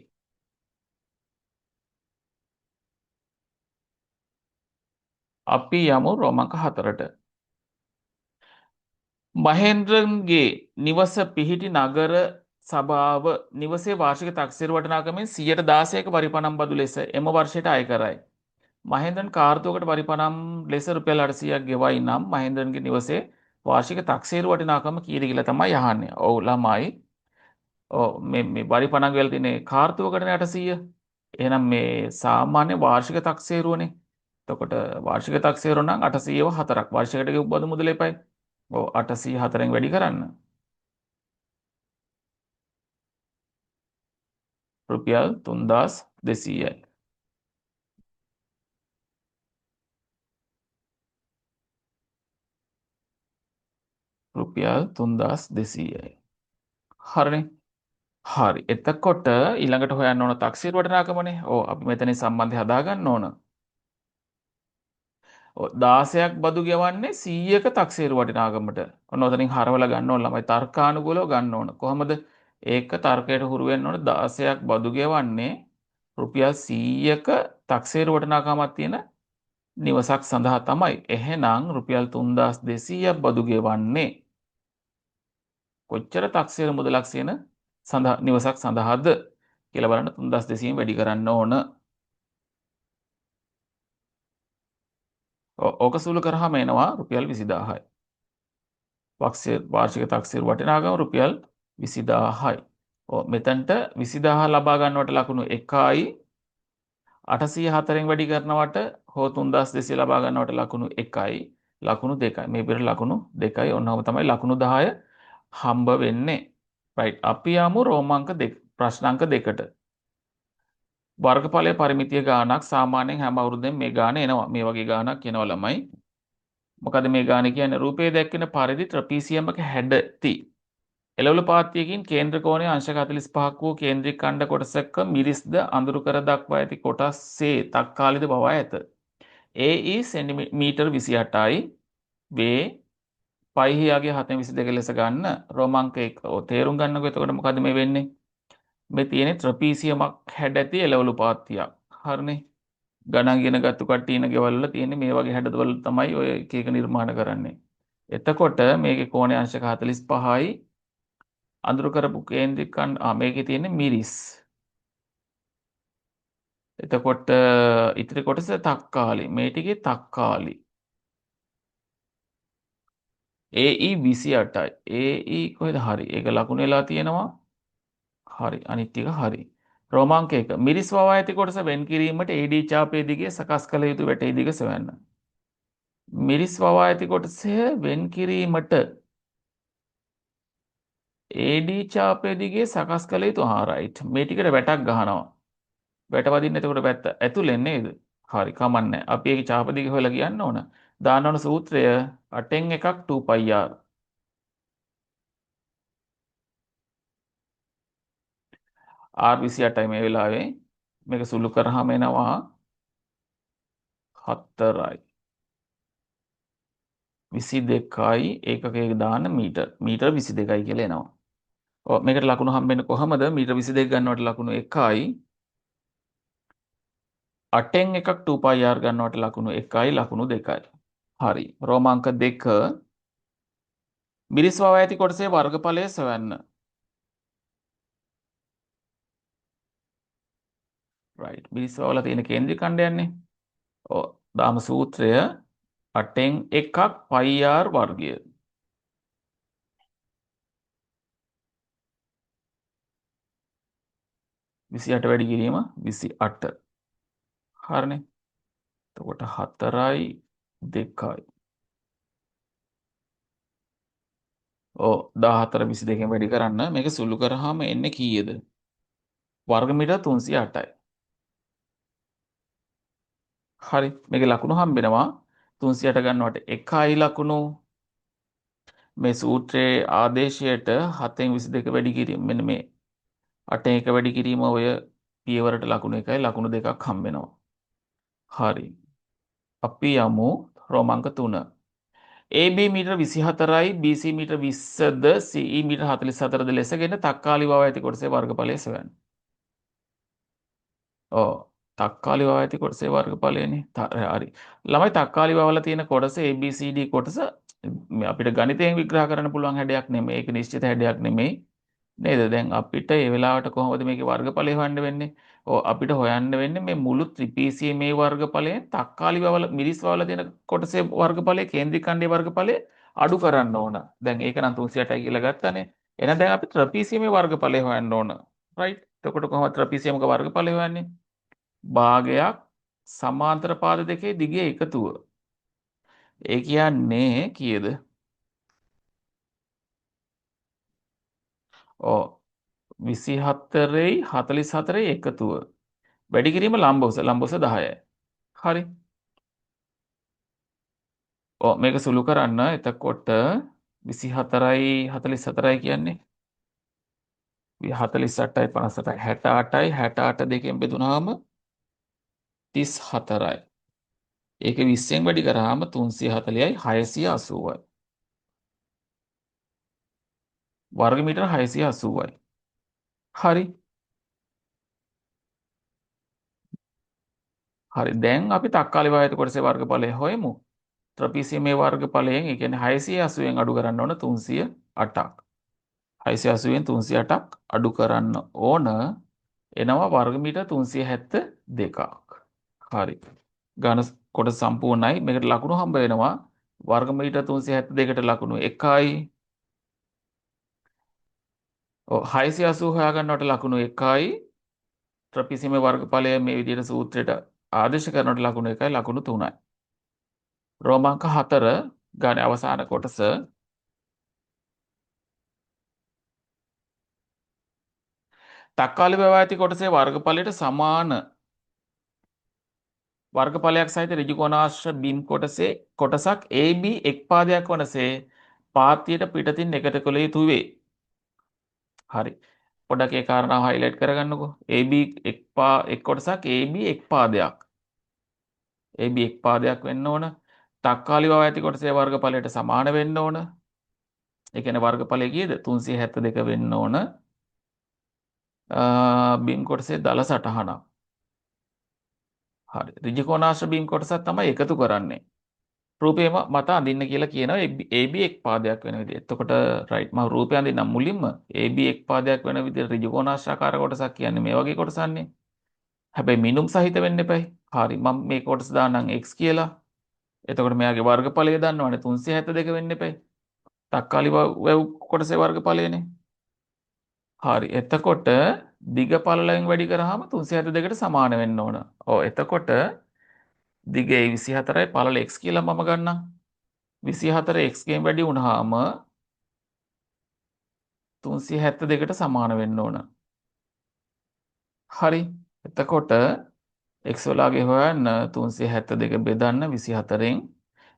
අපි යමු රෝමාංක 4ට. මහේන්ද්‍රන්ගේ නිවස පිහිටි නගර සභාව නිවසේ වාර්ෂික තක්සේරු වටිනාකමෙන් 16%ක පරිපණම් බදු ලෙස එම වර්ෂයට අය කරයි. මහේන්ද්‍රන් කාර්තුවකට පරිපණම් ලෙස රුපියල් 800ක් ගෙවයි නම් මහේන්ද්‍රන්ගේ නිවසේ වාර්ෂික තක්සේරු වටිනාකම කීයද කියලා තමයි අහන්නේ. ඔව් ළමයි. ඔව් මේ පරිපණම් ගෙවලා තියෙන්නේ කාර්තුවකටනේ 800. එහෙනම් මේ සාමාන්‍ය වාර්ෂික තක්සේරුවනේ. එතකොට වාර්ෂික තක්සේරුව නම් 800ව 4ක්. වර්ෂයකට ගෙවපු බදු මුදල එපයි. ඔව් 804න් වැඩි කරන්න. රුපියල් 3200යි. රුපියල් 3200යි. හරිනේ. හරි. එතකොට ඊළඟට හොයන්න ඕන තක්සේරු වටිනාකමනේ. ඔව් අපි මෙතනින් සම්බන්ධය හදාගන්න ඕන. ඔව් 16ක් බදු ගෙවන්නේ 100ක තක්සේරු වටිනාකමට. ඔන්න ඔතනින් හරවලා ගන්න ඕන ළමයි තර්කානුකූලව ගන්න ඕන. කොහොමද? ඒක තර්කයට හුරු වෙන්න ඕන 16ක් බදු ගෙවන්නේ රුපියල් 100ක තක්සේරු වටිනාකමක් තියෙන නිවසක් සඳහා තමයි. එහෙනම් රුපියල් 3200ක් බදු ගෙවන්නේ කොච්චර තක්සේරු මුදලක් සියන නිවසක් සඳහාද කියලා බලන්න 3200න් වැඩි කරන්න ඕන. ඕක සුළු කරාම එනවා රුපියල් 20000යි. වාර්ෂික තක්සේරු වටිනාකම රුපියල් 20000යි. මෙතනට 20000 ලබා ගන්නවට ලකුණු 1යි 804න් වැඩි කරනවට හෝ 3200 ලබා ගන්නවට ලකුණු 1යි ලකුණු 2යි. මේ පිට ලකුණු 2යි. ඔන්නම තමයි ලකුණු 10 හම්බ වෙන්නේ. රයිට්. අපි යමු රෝමාංක 2 ප්‍රශ්නාංක 2ට. වර්ගඵලයේ පරිමිතිය ගාණක් සාමාන්‍යයෙන් හැම අවුරුද්දෙම මේ ගාණ එනවා. මේ වගේ ගාණක් එනවා ළමයි. මොකද මේ ගාණ කියන්නේ රූපයේ දැක්වෙන පරිදි ට්‍රපීසියමක හැඩති. එළවලු පාත්තියකින් කේන්ද්‍ර කෝණය අංශක 45ක් වූ කේන්ද්‍රික ඛණ්ඩ කොටසක මිරිස්ද අඳුරු කර දක්වා ඇති කොටස්සේ තක්කාලිද බවා ඇත. AE සෙන්ටිමීටර් 28යි වේ පයිහියාගේ 722 ලෙස ගන්න රෝමාංක 1. තේරුම් ගන්නකො එතකොට මොකද මේ වෙන්නේ? මේ තියෙන්නේ ට්‍රපීසියමක් හැඩ ඇති එළවලු පාත්තියක්. හරිනේ. ගණන් ඉගෙන ගත්තු කට්ටිය ඉන්න ගෙවල් වල තියෙන්නේ මේ වගේ හැඩවල තමයි ඔය එක එක නිර්මාණ කරන්නේ. එතකොට මේකේ කෝණය අංශක 45යි අඳුරු කරපු කේන්ද්‍රික ඛණ්ඩ මේකේ තියෙන්නේ මිරිස්. එතකොට ඉතිරි කොටස තක්කාලි. මේ ටිකේ තක්කාලි. AE 28යි. AE කොහෙද? හරි. ඒක ලකුණු වෙලා තියෙනවා. හරි. අනිත් ටික හරි. රෝමාංක 1. මිරිස් වවා ඇති කොටස වෙන් කිරීමට AD ඡාපයේ දිගේ සකස් කළ යුතු වැටේ දිග සොයන්න. මිරිස් වවා ඇති කොටස වෙන් කිරීමට AD ඡාපයේ දිගේ සකස් කළ යුතු රයිට්. මේ ටිකට වැටක් ගහනවා. වැට වදින්න එතකොට පැත්ත ඇතුලෙන් නේද? හරි කමන්නේ. අපි ඒකේ ඡාප දිග හොයලා කියන්න ඕන. දාන්න ඕන සූත්‍රය 8න් එකක් 2πr. R28යි මේ වෙලාවේ. මේක සුළු කරාම එනවා 4යි. 22යි ඒකකයක දාන්න මීටර්. මීටර් 22යි කියලා එනවා. මේකට ලකුණු හම්බෙන්නේ කොහමද? මීටර් 22 ගන්නවට ලකුණු 1යි. 8න් එකක් 2πr ගන්නවට ලකුණු 1යි ලකුණු 2යි. හරි. රෝමාංක 2 මිරිස් වවා ඇති කොටසේ වර්ගඵලය සොයන්න. රයිට්. මිරිස් වවල තියෙන කේන්ද්‍රික ඛණ්ඩයන්නේ. දාම සූත්‍රය 8න් එකක් πr වර්ගය. 28 වැඩි කිරීම 28. හරිනේ. එතකොට 4යි 2යි. 14 22න් වැඩි කරන්න මේක සුළු කරාම එන්නේ කීයද? වර්ග මීටර 308යි. හරි. මේකේ ලකුණු හම්බෙනවා 308 ගන්නවට 1යි ලකුණු මේ සූත්‍රයේ ආදේශයට 7න් 22 වැඩි කිරීම මෙන්න මේ 8න් 1 වැඩි කිරීම ඔය පියවරට ලකුණු 1යි ලකුණු 2ක් හම්බෙනවා. හරි. අපි යමු රෝමාංක 3. AB මීටර 24යි BC මීටර 20ද CE මීටර 44ද ලෙසගෙන තක්කාලි වාව ඇති කොටසේ වර්ගඵලය සොයන්න. ඔව්. තක්කාලි වාව ඇති කොටසේ වර්ගඵලයනේ. හරි. ළමයි තක්කාලි වාවල තියෙන කොටස ABCD කොටස අපිට ගණිතයෙන් විග්‍රහ කරන්න පුළුවන් හැඩයක් නෙමෙයි. ඒක නිශ්චිත හැඩයක් නෙමෙයි. නේද? දැන් අපිට ඒ වෙලාවට කොහොමද මේකේ වර්ගඵලය හොයන්න වෙන්නේ? ඔව් අපිට හොයන්න වෙන්නේ මේ මුළු ත්‍රිපීසියේ මේ වර්ගඵලයෙන් තක්කාලි වල මිරිස් වල තියෙන කොටසේ වර්ගඵලය කේන්ද්‍රික ඛණ්ඩයේ වර්ගඵලය අඩු කරන්න ඕන. දැන් ඒක නම් 308යි කියලා ගත්තානේ. එහෙනම් දැන් අපි ත්‍රිපීසියේ වර්ගඵලය හොයන්න ඕන. රයිට්. එතකොට කොහොමද ත්‍රිපීසියමක වර්ගඵලය හොයන්නේ? භාගයක් සමාන්තර පාද දෙකේ දිගේ එකතුව. ඒ කියන්නේ කීයද? ඔව් 24යි 44යි එකතුව. වැඩි කිරීම ලම්බෝස 10යි. හරි. ඔව් මේක සුළු කරන්න. එතකොට 24යි 44යි කියන්නේ 48යි 58යි 68යි 68 දෙකෙන් බෙදුනහම 34යි. ඒක 20ෙන් වැඩි කරාම 340යි 680යි. වර්ග මීටර 680යි. හරි. හරි. දැන් අපි තක්කාලි වායත කොටසේ වර්ගඵලය හොයමු. ත්‍රපීසියමේ වර්ගඵලයෙන් ඒ කියන්නේ 680න් අඩු කරන්න ඕන 308ක්. 680න් 308ක් අඩු කරන්න ඕන එනවා වර්ග මීටර 372ක්. හරි. ඝන කොටස සම්පූර්ණයි. මේකට ලකුණු හම්බ වෙනවා වර්ග මීටර 372ට ලකුණු 1යි. ඔව් 680 හොයාගන්නවට ලකුණු 1යි. ත්‍රපීසියමේ වර්ගඵලය මේ විදිහට සූත්‍රයට ආදේශ කරනවට ලකුණු 1යි ලකුණු 3යි. රෝමාංක 4 ගානේ අවසාන කොටස තක්කාලි වේවා ඇති කොටසේ වර්ගඵලයට සමාන වර්ගඵලයක් සහිත ඍජු කෝණාශ්‍ර බිම් කොටසේ කොටසක් AB එක් පාදයක් වනසේ පාත්‍යයට පිටතින් එකට කළ යුතු වේ. හරි. පොඩ්ඩක් ඒ කාරණාව highlight කරගන්නකෝ. AB එක් කොටසක් AB එක් පාදයක්. AB එක් පාදයක් වෙන්න ඕන. තක්කාලි වේවා ඇති කොටසේ වර්ගඵලයට සමාන වෙන්න ඕන. ඒ කියන්නේ වර්ගඵලය කීයද? 372 වෙන්න ඕන. බිම් කොටසේ දල සටහනක්. හරි. ඍජු කෝණාශ්‍ර බීම් කොටසක් තමයි එකතු කරන්නේ. රූපේ මත අඳින්න කියලා කියනවා AB එක් පාදයක් වෙන විදිහ. එතකොට රයිට් මම රූපය අඳින්නම් මුලින්ම AB එක් පාදයක් වෙන විදිහ ඍජු කෝණාශ්‍රාකාර කොටසක් කියන්නේ මේ වගේ කොටසන්නේ. හැබැයි මිනුම් සහිත වෙන්න එපයි. හරි මම මේ කොටස දාන්නම් x කියලා. එතකොට මෙයාගේ වර්ගඵලය දන්නවනේ 372 වෙන්න එපයි. තක්කාලි වැව් කොටසේ වර්ගඵලයනේ. හරි. එතකොට දිග පළලෙන් වැඩි කරාම 372ට සමාන වෙන්න ඕන. ඔව් එතකොට දිගේ 24යි පළල x කියලා මම ගන්නම්. 24 x ගෙන් වැඩි වුණාම 372ට සමාන වෙන්න ඕන. හරි. එතකොට x වලගේ හොයන්න 372 බෙදන්න 24න්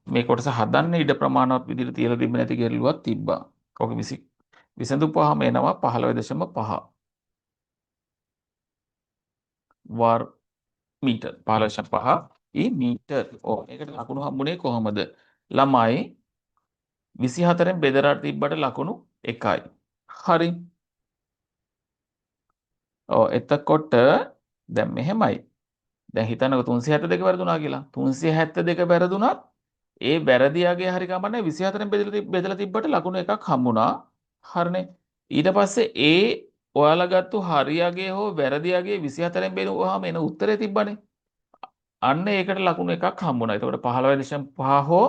මේ කොටස හදන්න ඉඩ ප්‍රමාණවත් විදිහට තියලා තිබෙන්නේ නැති ගැටලුවක් තිබ්බා. ඔක විසඳුපුවාම එනවා 15.5 වර් මීටර් 15.5 ඊ මීටර්. ඔව් මේකට ලකුණු හම්බුනේ කොහමද? ළමයි 24න් බෙදලා තිබ්බට ලකුණු 1යි. හරි. ඔව් එතකොට දැන් මෙහෙමයි. දැන් හිතන්නකෝ 372 වැරදුනා කියලා. 372 වැරදුනත් ඒ වැරදියාගේ හරි කමන්නේ 24න් බෙදලා තිබ්බට ලකුණු එකක් හම්බුණා. හරිනේ. ඊට පස්සේ ඒ ඔයාලා ගත්තු හරියගේ හෝ වැරදියාගේ 24න් බෙදුවාම එන උත්තරේ තිබ්බනේ. අන්න ඒකට ලකුණු එකක් හම්බුණා. එතකොට 15.5 හෝ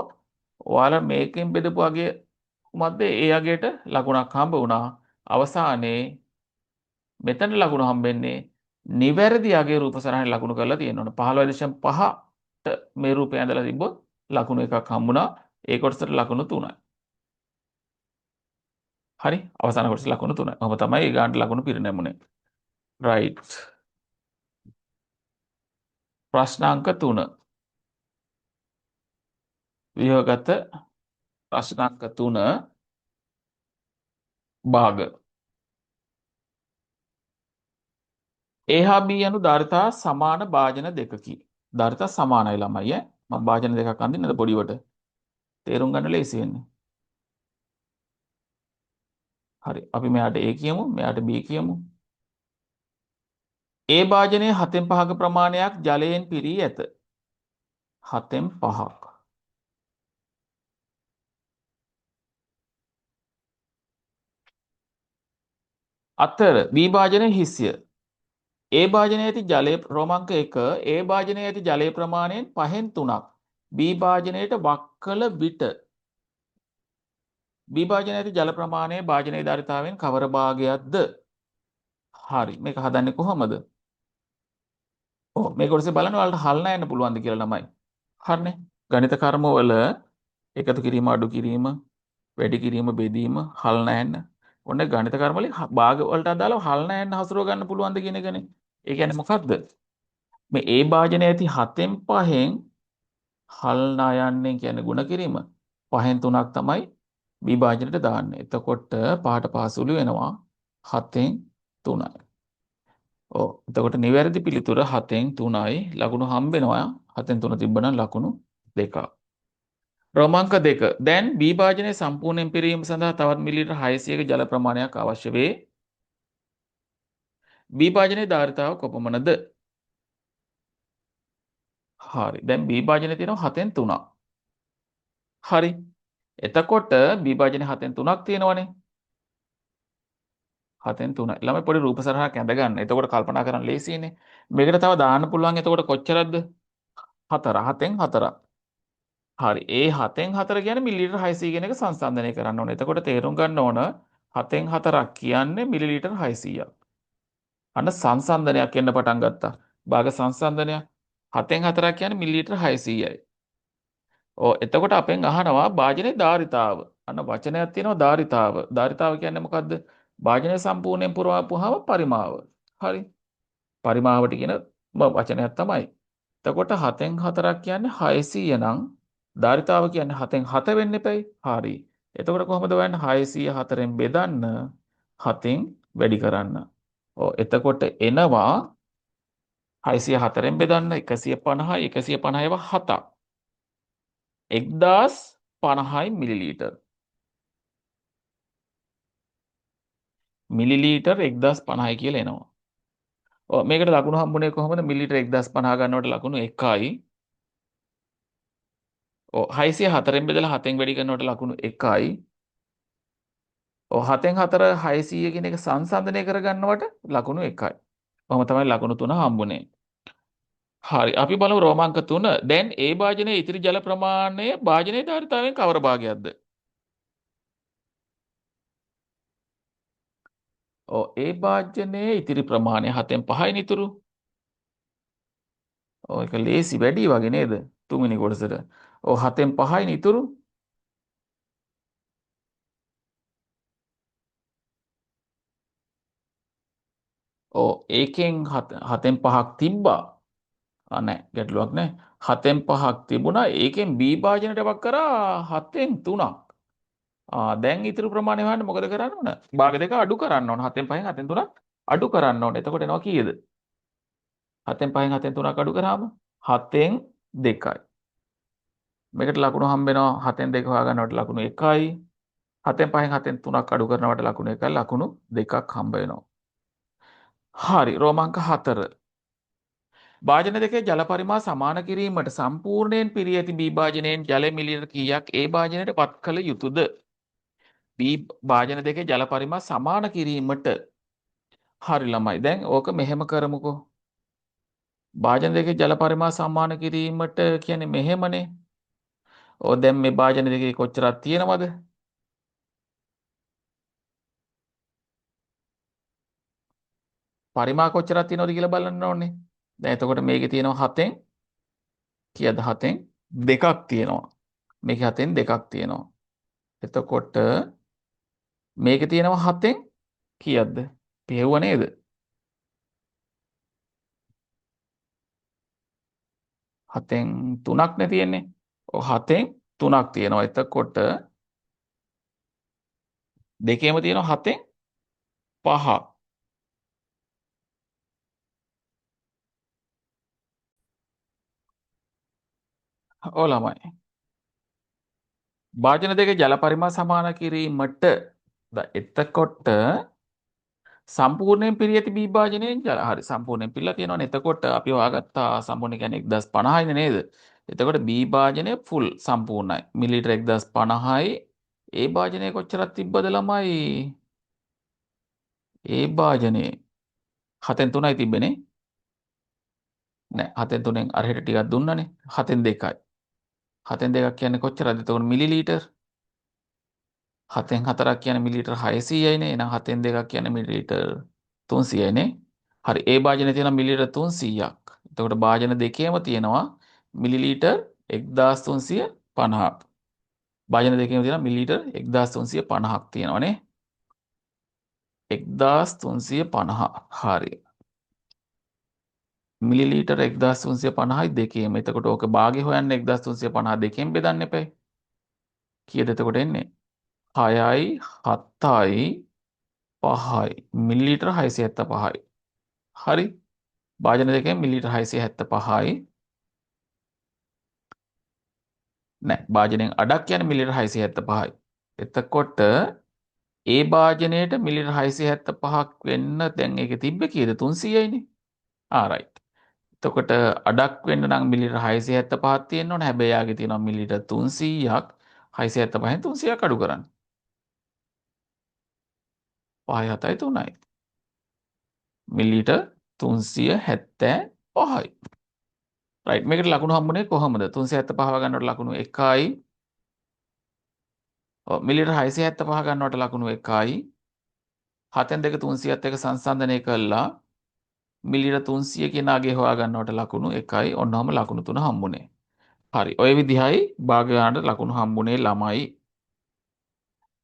ඔයාලා මේකෙන් බෙදපු අගේ කුමක්ද ඒ අගයට ලකුණක් හම්බ වුණා. අවසානයේ මෙතන ලකුණු හම්බෙන්නේ නිවැරදි අගේ රූප සරහනේ ලකුණු කරලා තියෙනවනේ 15.5ට මේ රූපය ඇඳලා තිබ්බොත් ලකුණු එකක් හම්බුණා. ඒ කොටසට ලකුණු 3යි. හරි අවසාන කොටස ලකුණු 3යි. ඔහොම තමයි ඒ ගානට ලකුණු පිරිනැමුනේ. රයිට්. ප්‍රශ්නාංක 3. ව්‍යුහගත ප්‍රශ්නාංක 3 භාග. A හා B යනු ධාරිතා සමාන භාජන දෙකකි. ධාරිතා සමානයි ළමයි ඈ. මම භාජන දෙකක් අඳින්නද පොඩිවට? තේරුම් ගන්න ලේසි වෙන්නේ. හරි. අපි මෙයාට A කියමු, මෙයාට B කියමු. A භාජනයේ 7න් 5ක ප්‍රමාණයක් ජලයෙන් පිරී ඇත. 7න් 5ක්. අතර B භාජනයේ හිස්ය. A භාජනයේ ඇති ජලයේ රෝමාංක 1 A භාජනයේ ඇති ජලයේ ප්‍රමාණයෙන් 5න් 3ක්. B භාජනයට වක් කළ විට B භාජනයේ ඇති ජල ප්‍රමාණය භාජනයේ ධාරිතාවෙන් කවර භාගයක්ද? හරි. මේක හදන්නේ කොහොමද? ඔව් මේක ඔස්සේ බලන්න ඔයාලට හල්ලා යන්න පුළුවන්ද කියලා ළමයි. හරිනේ. ගණිත කර්ම වල එකතු කිරීම, අඩු කිරීම, වැඩි කිරීම, බෙදීම, හල්ලා යන්න. ඔන්න ගණිත කර්ම වලින් භාග වලට අදාළව හල්ලා යන්න හසුරව ගන්න පුළුවන්ද කියන එකනේ. ඒ කියන්නේ මොකක්ද? මේ A භාජනයේ ඇති 7න් 5න් හල්ලා යන්නේ කියන්නේ ಗುಣ කිරීම. 5න් 3ක් තමයි B භාජනයට දාන්නේ. එතකොට පහට පහසුළු වෙනවා 7න් 3යි. ඔව්. එතකොට නිවැරදි පිළිතුර 7න් 3යි. ලකුණු හම්බ වෙනවා. 7න් 3 තිබ්බනම් ලකුණු 2ක්. රෝමාංක 2. දැන් B භාජනය සම්පූර්ණයෙන් පිරීම සඳහා තවත් මිලිලිටර් 600ක ජල ප්‍රමාණයක් අවශ්‍ය වේ. B භාජනයේ ධාරිතාව කොපමණද? හරි. දැන් B භාජනයේ තියෙනවා 7න් 3ක්. හරි. එතකොට B භාජනයේ 7න් 3ක් තියෙනවනේ. 7න් 3යි. ළමයි පොඩි රූප සරහනක් ඇඳ ගන්න. එතකොට කල්පනා කරන්න ලේසියිනේ. මේකට තව දාන්න පුළුවන් එතකොට කොච්චරද? 4. 7න් 4ක්. හරි. ඒ 7න් 4 කියන්නේ මිලිලිටර් 600 කියන එක සංසන්දනය කරන්න ඕනේ. එතකොට තේරුම් ගන්න ඕන 7න් 4ක් කියන්නේ මිලිලිටර් 600ක්. අන්න සංසන්දනයක් එන්න පටන් ගත්තා. භාග සංසන්දනයක්. 7න් 4ක් කියන්නේ මිලිලිටර් 600යි. ඔව් එතකොට අපෙන් අහනවා භාජනයේ ධාරිතාව. අන්න වචනයක් තියෙනවා ධාරිතාව. ධාරිතාව කියන්නේ මොකද්ද? භාජනය සම්පූර්ණයෙන් පුරවාපුවාම පරිමාව. හරි. පරිමාවට කියන වචනයක් තමයි. එතකොට 7න් 4ක් කියන්නේ 600 නම් ධාරිතාව කියන්නේ 7න් 7 වෙන්න එපයි. හරි. එතකොට කොහොමද හොයන්නේ? 600 4න් බෙදන්න 7න් වැඩි කරන්න. ඔව් එතකොට එනවා 604න් බෙදන්න 150යි 150 ඒවා 7ක්. 1050යි මිලිලීටර්. මිලිලීටර් 1050යි කියලා එනවා. ඔව් මේකට ලකුණු හම්බුනේ කොහොමද? මිලිලීටර් 1050 ගන්නකොට ලකුණු 1යි. ඔව් 604න් බෙදලා 7න් වැඩි කරනකොට ලකුණු 1යි. ඔව් 7න් 4 600 කියන එක සංසන්දනය කරගන්නවට ලකුණු 1යි. කොහොම තමයි ලකුණු 3 හම්බුනේ. හරි අපි බලමු රෝමාංක 3. දැන් ඒ භාජනයේ ඉතිරි ජල ප්‍රමාණය භාජනයේ ධාරිතාවෙන් කවර භාගයක්ද? ඔව් ඒ භාජනයේ ඉතිරි ප්‍රමාණය 7න් 5යි නිතුරු. ඔව් ඒක ලේසි වැඩි වගේ නේද? තුන්වෙනි කොටසට. ඔව් 7න් 5යි නිතුරු. ඔව් ඒකෙන් 7න් 5ක් තිබ්බා. නෑ ගැටලුවක් නෑ. 7න් 5ක් තිබුණා. ඒකෙන් B භාජනයට වක් කරා 7න් 3ක්. දැන් ඉතුරු ප්‍රමාණය හොයන්න මොකද කරන්න ඕන? භාග දෙක අඩු කරන්න ඕන. 7න් 5න් 7න් 3ක් අඩු කරන්න ඕන. එතකොට එනවා කීයද? 7න් 5න් 7න් 3ක් අඩු කරාම 7න් 2යි. මේකට ලකුණු හම්බ වෙනවා 7න් 2 හොයාගන්නවට ලකුණු 1යි. 7න් 5න් 7න් 3ක් අඩු කරනවට ලකුණු 1යි. ලකුණු 2ක් හම්බ වෙනවා. හරි රෝමාංක 4. භාජන දෙකේ ජල පරිමා සමාන කිරීමට සම්පූර්ණයෙන් පිරී ඇති B භාජනයෙන් ජල මිලිලිටර කීයක් A භාජනයට පත් කළ යුතුද? B භාජන දෙකේ ජල පරිමා සමාන කිරීමට හරි ළමයි. දැන් ඕක මෙහෙම කරමුකෝ. භාජන දෙකේ ජල පරිමා සමාන කිරීමට කියන්නේ මෙහෙමනේ. ඔය දැන් මේ භාජන දෙකේ කොච්චරක් තියෙනවද? පරිමා කොච්චරක් තියෙනවද කියලා බලන්න ඕනේ. දැන් එතකොට මේකේ තියෙනවා 7න් කීයද 7න් 2ක් තියෙනවා. මේකේ 7න් 2ක් තියෙනවා. එතකොට මේකේ තියෙනවා 7න් කීයක්ද? පියවුව නේද? 7න් 3ක් නේ තියෙන්නේ. ඔව් 7න් 3ක් තියෙනවා. එතකොට දෙකේම තියෙනවා 7න් 5ක්. ඔව් ළමයි. භාජන දෙකේ ජල පරිමාණ සමාන කිරීමට එතකොට සම්පූර්ණයෙන් පිරී ඇති බී භාජනයෙන් ජල හරි සම්පූර්ණයෙන් පිරලා තියෙනවනේ. එතකොට අපි හොයාගත්තා සම්පූර්ණ කියන්නේ 1050යිනේ නේද? එතකොට බී භාජනය ෆුල් සම්පූර්ණයි. මිලිලිටර 1050යි. ඒ භාජනය කොච්චරක් තිබ්බද ළමයි? ඒ භාජනයේ 7න් 3යි තිබ්බනේ. නෑ 7න් 3ෙන් අර හෙට ටිකක් දුන්නනේ. 7න් 2යි. 7න් 2ක් කියන්නේ කොච්චරද? එතකොට මිලිලීටර්. 7න් 4ක් කියන්නේ මිලිලීටර් 600යිනේ. එහෙනම් 7න් 2ක් කියන්නේ මිලිලීටර් 300යිනේ. හරි ඒ භාජනයේ තියෙන මිලිලීටර් 300ක්. එතකොට භාජන දෙකේම තියෙනවා මිලිලීටර් 1350ක්. භාජන දෙකේම තියෙනවා මිලිලීටර් 1350ක් තියෙනවානේ. 1350. හරි. මිලිලීටර් 1350යි දෙකේම. එතකොට ඕක භාගය හොයන්න 1350 දෙකෙන් බෙදන්න එපා. කීයද එතකොට එන්නේ? 6යි 7යි 5යි මිලිලීටර් 675යි. හරි. භාජන දෙකෙන් මිලිලීටර් 675යි. නෑ භාජනයෙන් අඩක් කියන්නේ මිලිලීටර් 675යි. එතකොට ඒ භාජනයට මිලිලීටර් 675ක් වෙන්න දැන් ඒකේ තිබ්බේ කීයද? 300යිනේ. රයිට්. එතකොට අඩක් වෙන්න නම් මිලිලීටර් 675ක් තියෙන්න ඕන. හැබැයි යාගේ තියෙනවා මිලිලීටර් 300ක්. 675න් 300ක් අඩු කරන්න. 5යි 7යි 3යි. මිලිලීටර් 375යි. රයිට්. මේකට ලකුණු හම්බුනේ කොහමද? 375 ගන්නකොට ලකුණු 1යි. මිලිලීටර් 675 ගන්නකොට ලකුණු 1යි. 7න් 2 300ත් එක්ක සංසන්දනය කළා මිලිලීටර් 300 කියන අගේ හොයා ගන්නවට ලකුණු 1යි. ඔන්නෝම ලකුණු 3 හම්බුනේ. හරි. ඔය විදිහයි භාග ගන්නට ලකුණු හම්බුනේ ළමයි.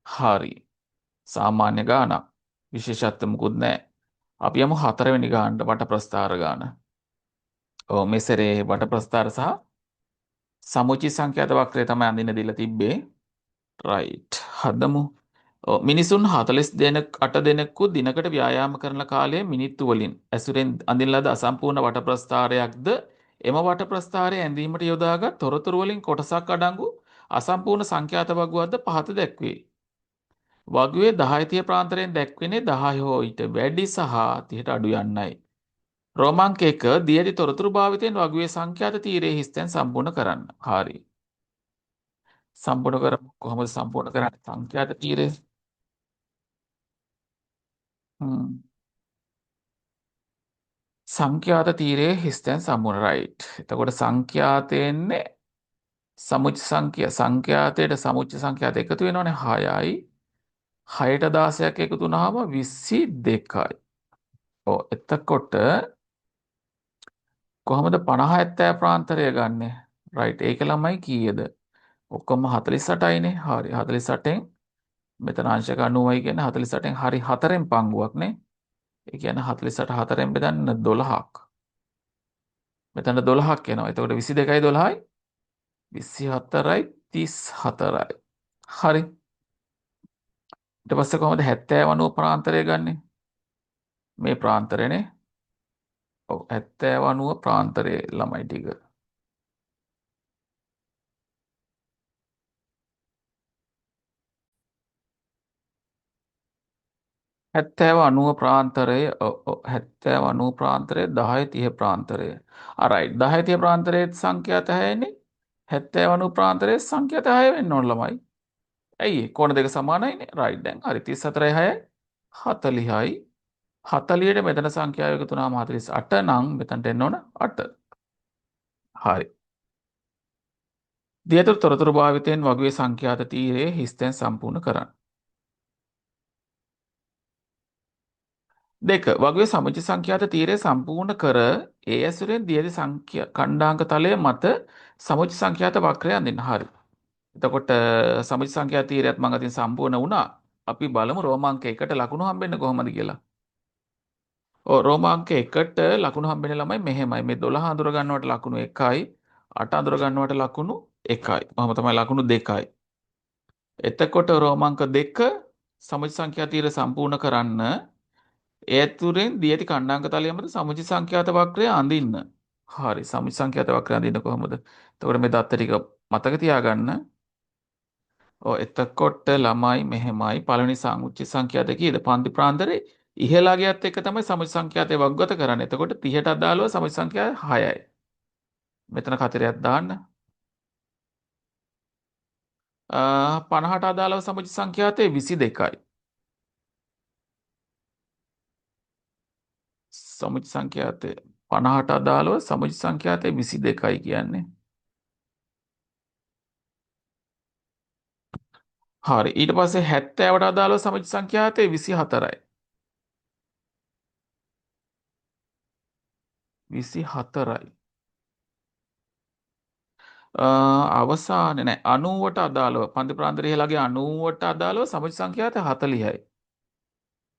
හරි. සාමාන්‍ය ගානක්. විශේෂත්ව මුකුත් නැහැ. අපි යමු 4 වෙනි ගානට වට ප්‍රස්ථාර ගාන. මෙසරේ වට ප්‍රස්ථාර සහ සමුචි සංඛ්‍යාත වක්‍රය තමයි අඳින්න දීලා තිබ්බේ. රයිට්. හදමු. මිනිසුන් 40 දෙනෙක් 8 දෙනෙකු දිනකට ව්‍යායාම කරන කාලය මිනිත්තු වලින් ඇසුරෙන් අඳින ලද අසම්පූර්ණ වට ප්‍රස්ථාරයක්ද එම වට ප්‍රස්ථාරය ඇඳීමට යොදාගත් තොරතුරු වලින් කොටසක් අඩංගු අසම්පූර්ණ සංඛ්‍යාත වගුවක්ද පහත දැක්වේ. වගුවේ 10 30 ප්‍රාන්තරයෙන් දැක්වෙන්නේ 10 හෝ ඊට වැඩි සහ 30ට අඩු යන්නයි. රෝමාංක 1 දී ඇති තොරතුරු භාවිතයෙන් වගුවේ සංඛ්‍යාත තීරයේ හිස්තැන් සම්පූර්ණ කරන්න. හරි. සම්පූර්ණ කරමු. කොහොමද සම්පූර්ණ කරන්නේ සංඛ්‍යාත තීරය? හ්ම්. සංඛ්‍යාත තීරයේ හිස්තැන් සම්පූර්ණ රයිට්. එතකොට සංඛ්‍යාතයෙන්නේ සමුච්ච සංඛ්‍යාතයට සමුච්ච සංඛ්‍යාත එකතු වෙනවනේ 6යි. 6ට 16ක් එකතු වුනහම 22යි. එතකොට කොහොමද 50 70 ප්‍රාන්තරය ගන්නෙ? රයිට්. ඒක ළමයි කීයද? ඔක්කොම 48යිනේ. හරි. 48න් මෙතන අංශක 90යි කියන්නේ 48න් හරි 4න් පංගුවක් නේ. ඒ කියන්නේ 48 4න් බෙදන්න 12ක්. මෙතන 12ක් එනවා. එතකොට 22යි 12යි 24යි 34යි. හරි. ඊට පස්සේ කොහොමද 70 90 ප්‍රාන්තරය ගන්නෙ? මේ ප්‍රාන්තරයනේ. 70 90 ප්‍රාන්තරයේ ළමයි ටික. 70 90 ප්‍රාන්තරය 70 90 ප්‍රාන්තරය 10 30 ප්‍රාන්තරය. රයිට් 10 30 ප්‍රාන්තරයේ සංඛ්‍යාත 6නේ. 70 90 ප්‍රාන්තරයේ සංඛ්‍යාත 6 වෙන්න ඕන ළමයි. ඇයි කෝණ දෙක සමානයිනේ. රයිට් දැන් හරි 34යි 6යි 40යි 40ට මෙතන සංඛ්‍යාව එකතු වුණාම 48 නම් මෙතනට එන්න ඕන 8. හරි. දියතුරු තොරතුරු භාවිතයෙන් වගුවේ සංඛ්‍යාත තීරයේ හිස්තැන් සම්පූර්ණ කරන්න. දෙක වගේ සමුච්ච සංඛ්‍යාත තීරය සම්පූර්ණ කර ඒ ඇසුරෙන් දියදි කණ්ඩාංක තලය මත සමුච්ච සංඛ්‍යාත වක්‍රය අඳින්න. හරි. එතකොට සමුච්ච සංඛ්‍යාත තීරයත් මම අතින් සම්පූර්ණ වුණා. අපි බලමු රෝමාංක 1ට ලකුණු හම්බෙන්නේ කොහොමද කියලා. රෝමාංක 1ට ලකුණු හම්බෙන්නේ ළමයි මෙහෙමයි. මේ 12 අඳුර ගන්නවට ලකුණු 1යි, 8 අඳුර ගන්නවට ලකුණු 1යි. කොහොම තමයි ලකුණු 2යි. එතකොට රෝමාංක 2 සමුච්ච සංඛ්‍යාත තීරය සම්පූර්ණ කරන්න ඒ ඇතුරෙන් දී ඇති කණ්ඩාංක තලය මත සමුචි සංඛ්‍යාත වක්‍රය අඳින්න. හරි. සමුචි සංඛ්‍යාත වක්‍රය අඳින්න කොහොමද? එතකොට මේ දත්ත ටික මතක තියාගන්න. ඔව් එතකොට ළමයි මෙහෙමයි පළවෙනි සමුච්ච සංඛ්‍යාත කීයද? පන්ති ප්‍රාන්තරේ ඉහළා ගියත් එක තමයි සමුච්ච සංඛ්‍යාතය වග්ගත කරන්නේ. එතකොට 30ට අදාළව සමුච්ච සංඛ්‍යාව 6යි. මෙතන කතරයක් දාන්න. 50ට අදාළව සමුච්ච සංඛ්‍යාතය 22යි. සමුච්ච සංඛ්‍යාතය 50ට අදාළව සමුච්ච සංඛ්‍යාතය 22යි කියන්නේ. හරි. ඊට පස්සේ 70ට අදාළව සමුච්ච සංඛ්‍යාතය 24යි. 24යි. අවසානයේ නෑ 90ට අදාළව පන්ති ප්‍රාන්තරය ඉහළගේ 90ට අදාළව සමුච්ච සංඛ්‍යාතය 40යි.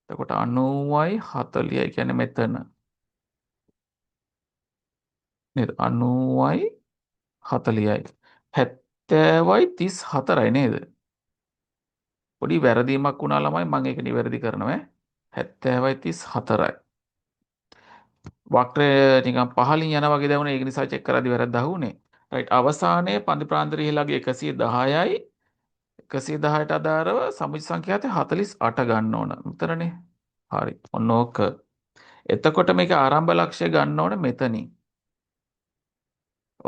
එතකොට 90යි 40යි කියන්නේ මෙතන නේද? 90යි 40යි. 70යි 34යි නේද? පොඩි වැරදීමක් වුණා ළමයි මම ඒක නිවැරදි කරනවා ඈ. 70යි 34යි. වක්‍රය නිකන් පහලින් යන වගේ දැනුනේ ඒක නිසා චෙක් කරද්දි වැරද්ද අහුනේ. රයිට් අවසානයේ පන්ති ප්‍රාන්තරය ඉහළගේ 110යි 110ට අදාළව සමුච්ච සංඛ්‍යාතය 48 ගන්න ඕන. උත්තරනේ. හරි. ඔන්න ඕක. එතකොට මේක ආරම්භ ලක්ෂ්‍ය ගන්න ඕන මෙතනින්.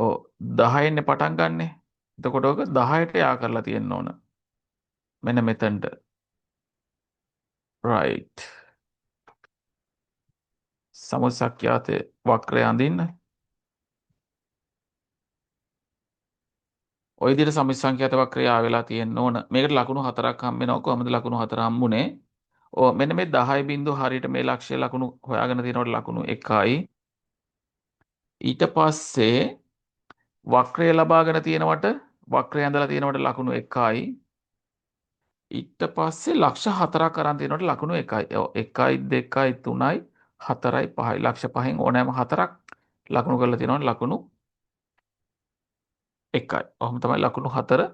ඔව් 10න්නේ පටන් ගන්නෙ. එතකොට ඔක 10ට යා කරලා තියෙන්න ඕන. මෙන්න මෙතනට. රයිට්. සමුච්ච සංඛ්‍යාතයේ වක්‍රය අඳින්න. ওই විදිහට සමුච්ච සංඛ්‍යාත වක්‍රය ආවෙලා තියෙන්න ඕන. මේකට ලකුණු 4ක් හම්බ වෙනවා. කොහොමද ලකුණු 4 හම්බුනේ? ඔව් මෙන්න මේ 10 බිංදුව හරියට මේ ලක්ෂ්‍ය ලකුණු හොයාගෙන තියෙනකොට ලකුණු 1යි. ඊට පස්සේ වක්‍රය ලබාගෙන තියෙනවට වක්‍රය ඇඳලා තියෙනවට ලකුණු 1යි. ඊට පස්සේ ලක්ෂ 4ක් අරන් තියෙනවට ලකුණු 1යි. ඔව් 1යි 2යි 3යි 4යි 5යි. ලක්ෂ 5න් ඕනෑම 4ක් ලකුණු කරලා තියෙනවට ලකුණු 1යි. ඔහොම තමයි ලකුණු 4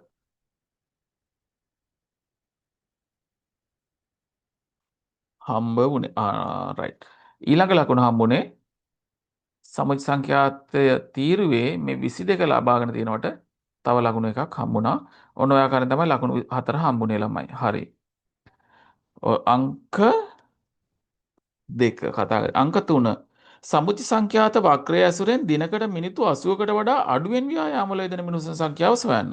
හම්බ වුණේ. රයිට්. ඊළඟ ලකුණ හම්බුනේ සමුච්ච සංඛ්‍යාතය තීරුවේ මේ 22 ලබාගෙන තියෙනවට තව ලකුණු එකක් හම්බුණා. ඔන්න ඔය ආකාරයෙන් තමයි ලකුණු 4 හම්බුනේ ළමයි. හරි. අංක 2 කතා කරේ. අංක 3 සමුච්ච සංඛ්‍යාත වක්‍රය ඇසුරෙන් දිනකට මිනිත්තු 80කට වඩා අඩුවෙන් ව්‍යායාමවල යෙදෙන මිනිසුන් සංඛ්‍යාව සොයන්න.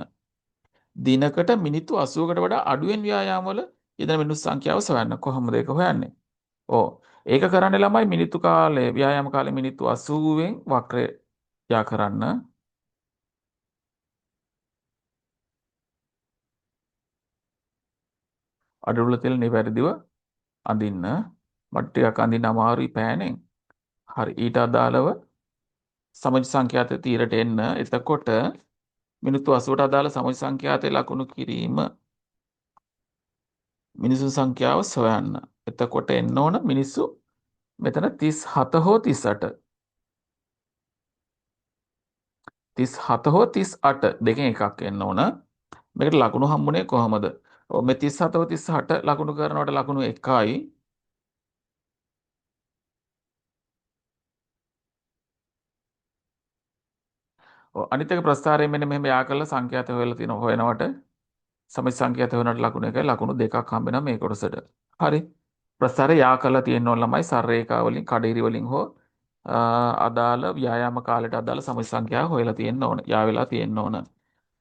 දිනකට මිනිත්තු 80කට වඩා අඩුවෙන් ව්‍යායාමවල යෙදෙන මිනිස්සු සංඛ්‍යාව සොයන්න. කොහොමද ඒක හොයන්නේ? ඕ ඒක කරන්න ළමයි මිනිත්තු කාලය ව්‍යායාම කාලය මිනිත්තු 80න් වක්‍රය යා කරන්න. අඩුවල තෙල් නිවැරදිව අඳින්න. මට ටිකක් අඳින්න අමාරුයි පෑනෙන්. හරි ඊට අදාළව සමජ සංඛ්‍යාත තීරට එන්න. එතකොට මිනිත්තු 80ට අදාළ සමජ සංඛ්‍යාතය ලකුණු කිරීම මිනිසුන් සංඛ්‍යාව සොයන්න. එතකොට එන්න ඕන මිනිස්සු මෙතන 37 හෝ 38. 37 හෝ 38 දෙකෙන් එකක් එන්න ඕන. මේකට ලකුණු හම්බුනේ කොහමද? ඔව් මේ 37 හෝ 38 ලකුණු කරනකොට ලකුණු 1යි. ඔව් අනිත් එක ප්‍රස්ථාරයෙන් මෙන්න මෙහෙම යා කරලා සංඛ්‍යාත හොයලා තියෙන හොයනවට සමජ සංඛ්‍යාත හොයනවට ලකුණු 1යි ලකුණු 2ක් හම්බ වෙනවා මේ කොටසට. හරි. ප්‍රස්ථාරය යා කරලා තියෙන්න ඕන ළමයි සර රේඛා වලින් කඩිරි වලින් හෝ අදාළ ව්‍යායාම කාලයට අදාළ සමජ සංඛ්‍යාව හොයලා තියෙන්න ඕන. යා වෙලා තියෙන්න ඕන.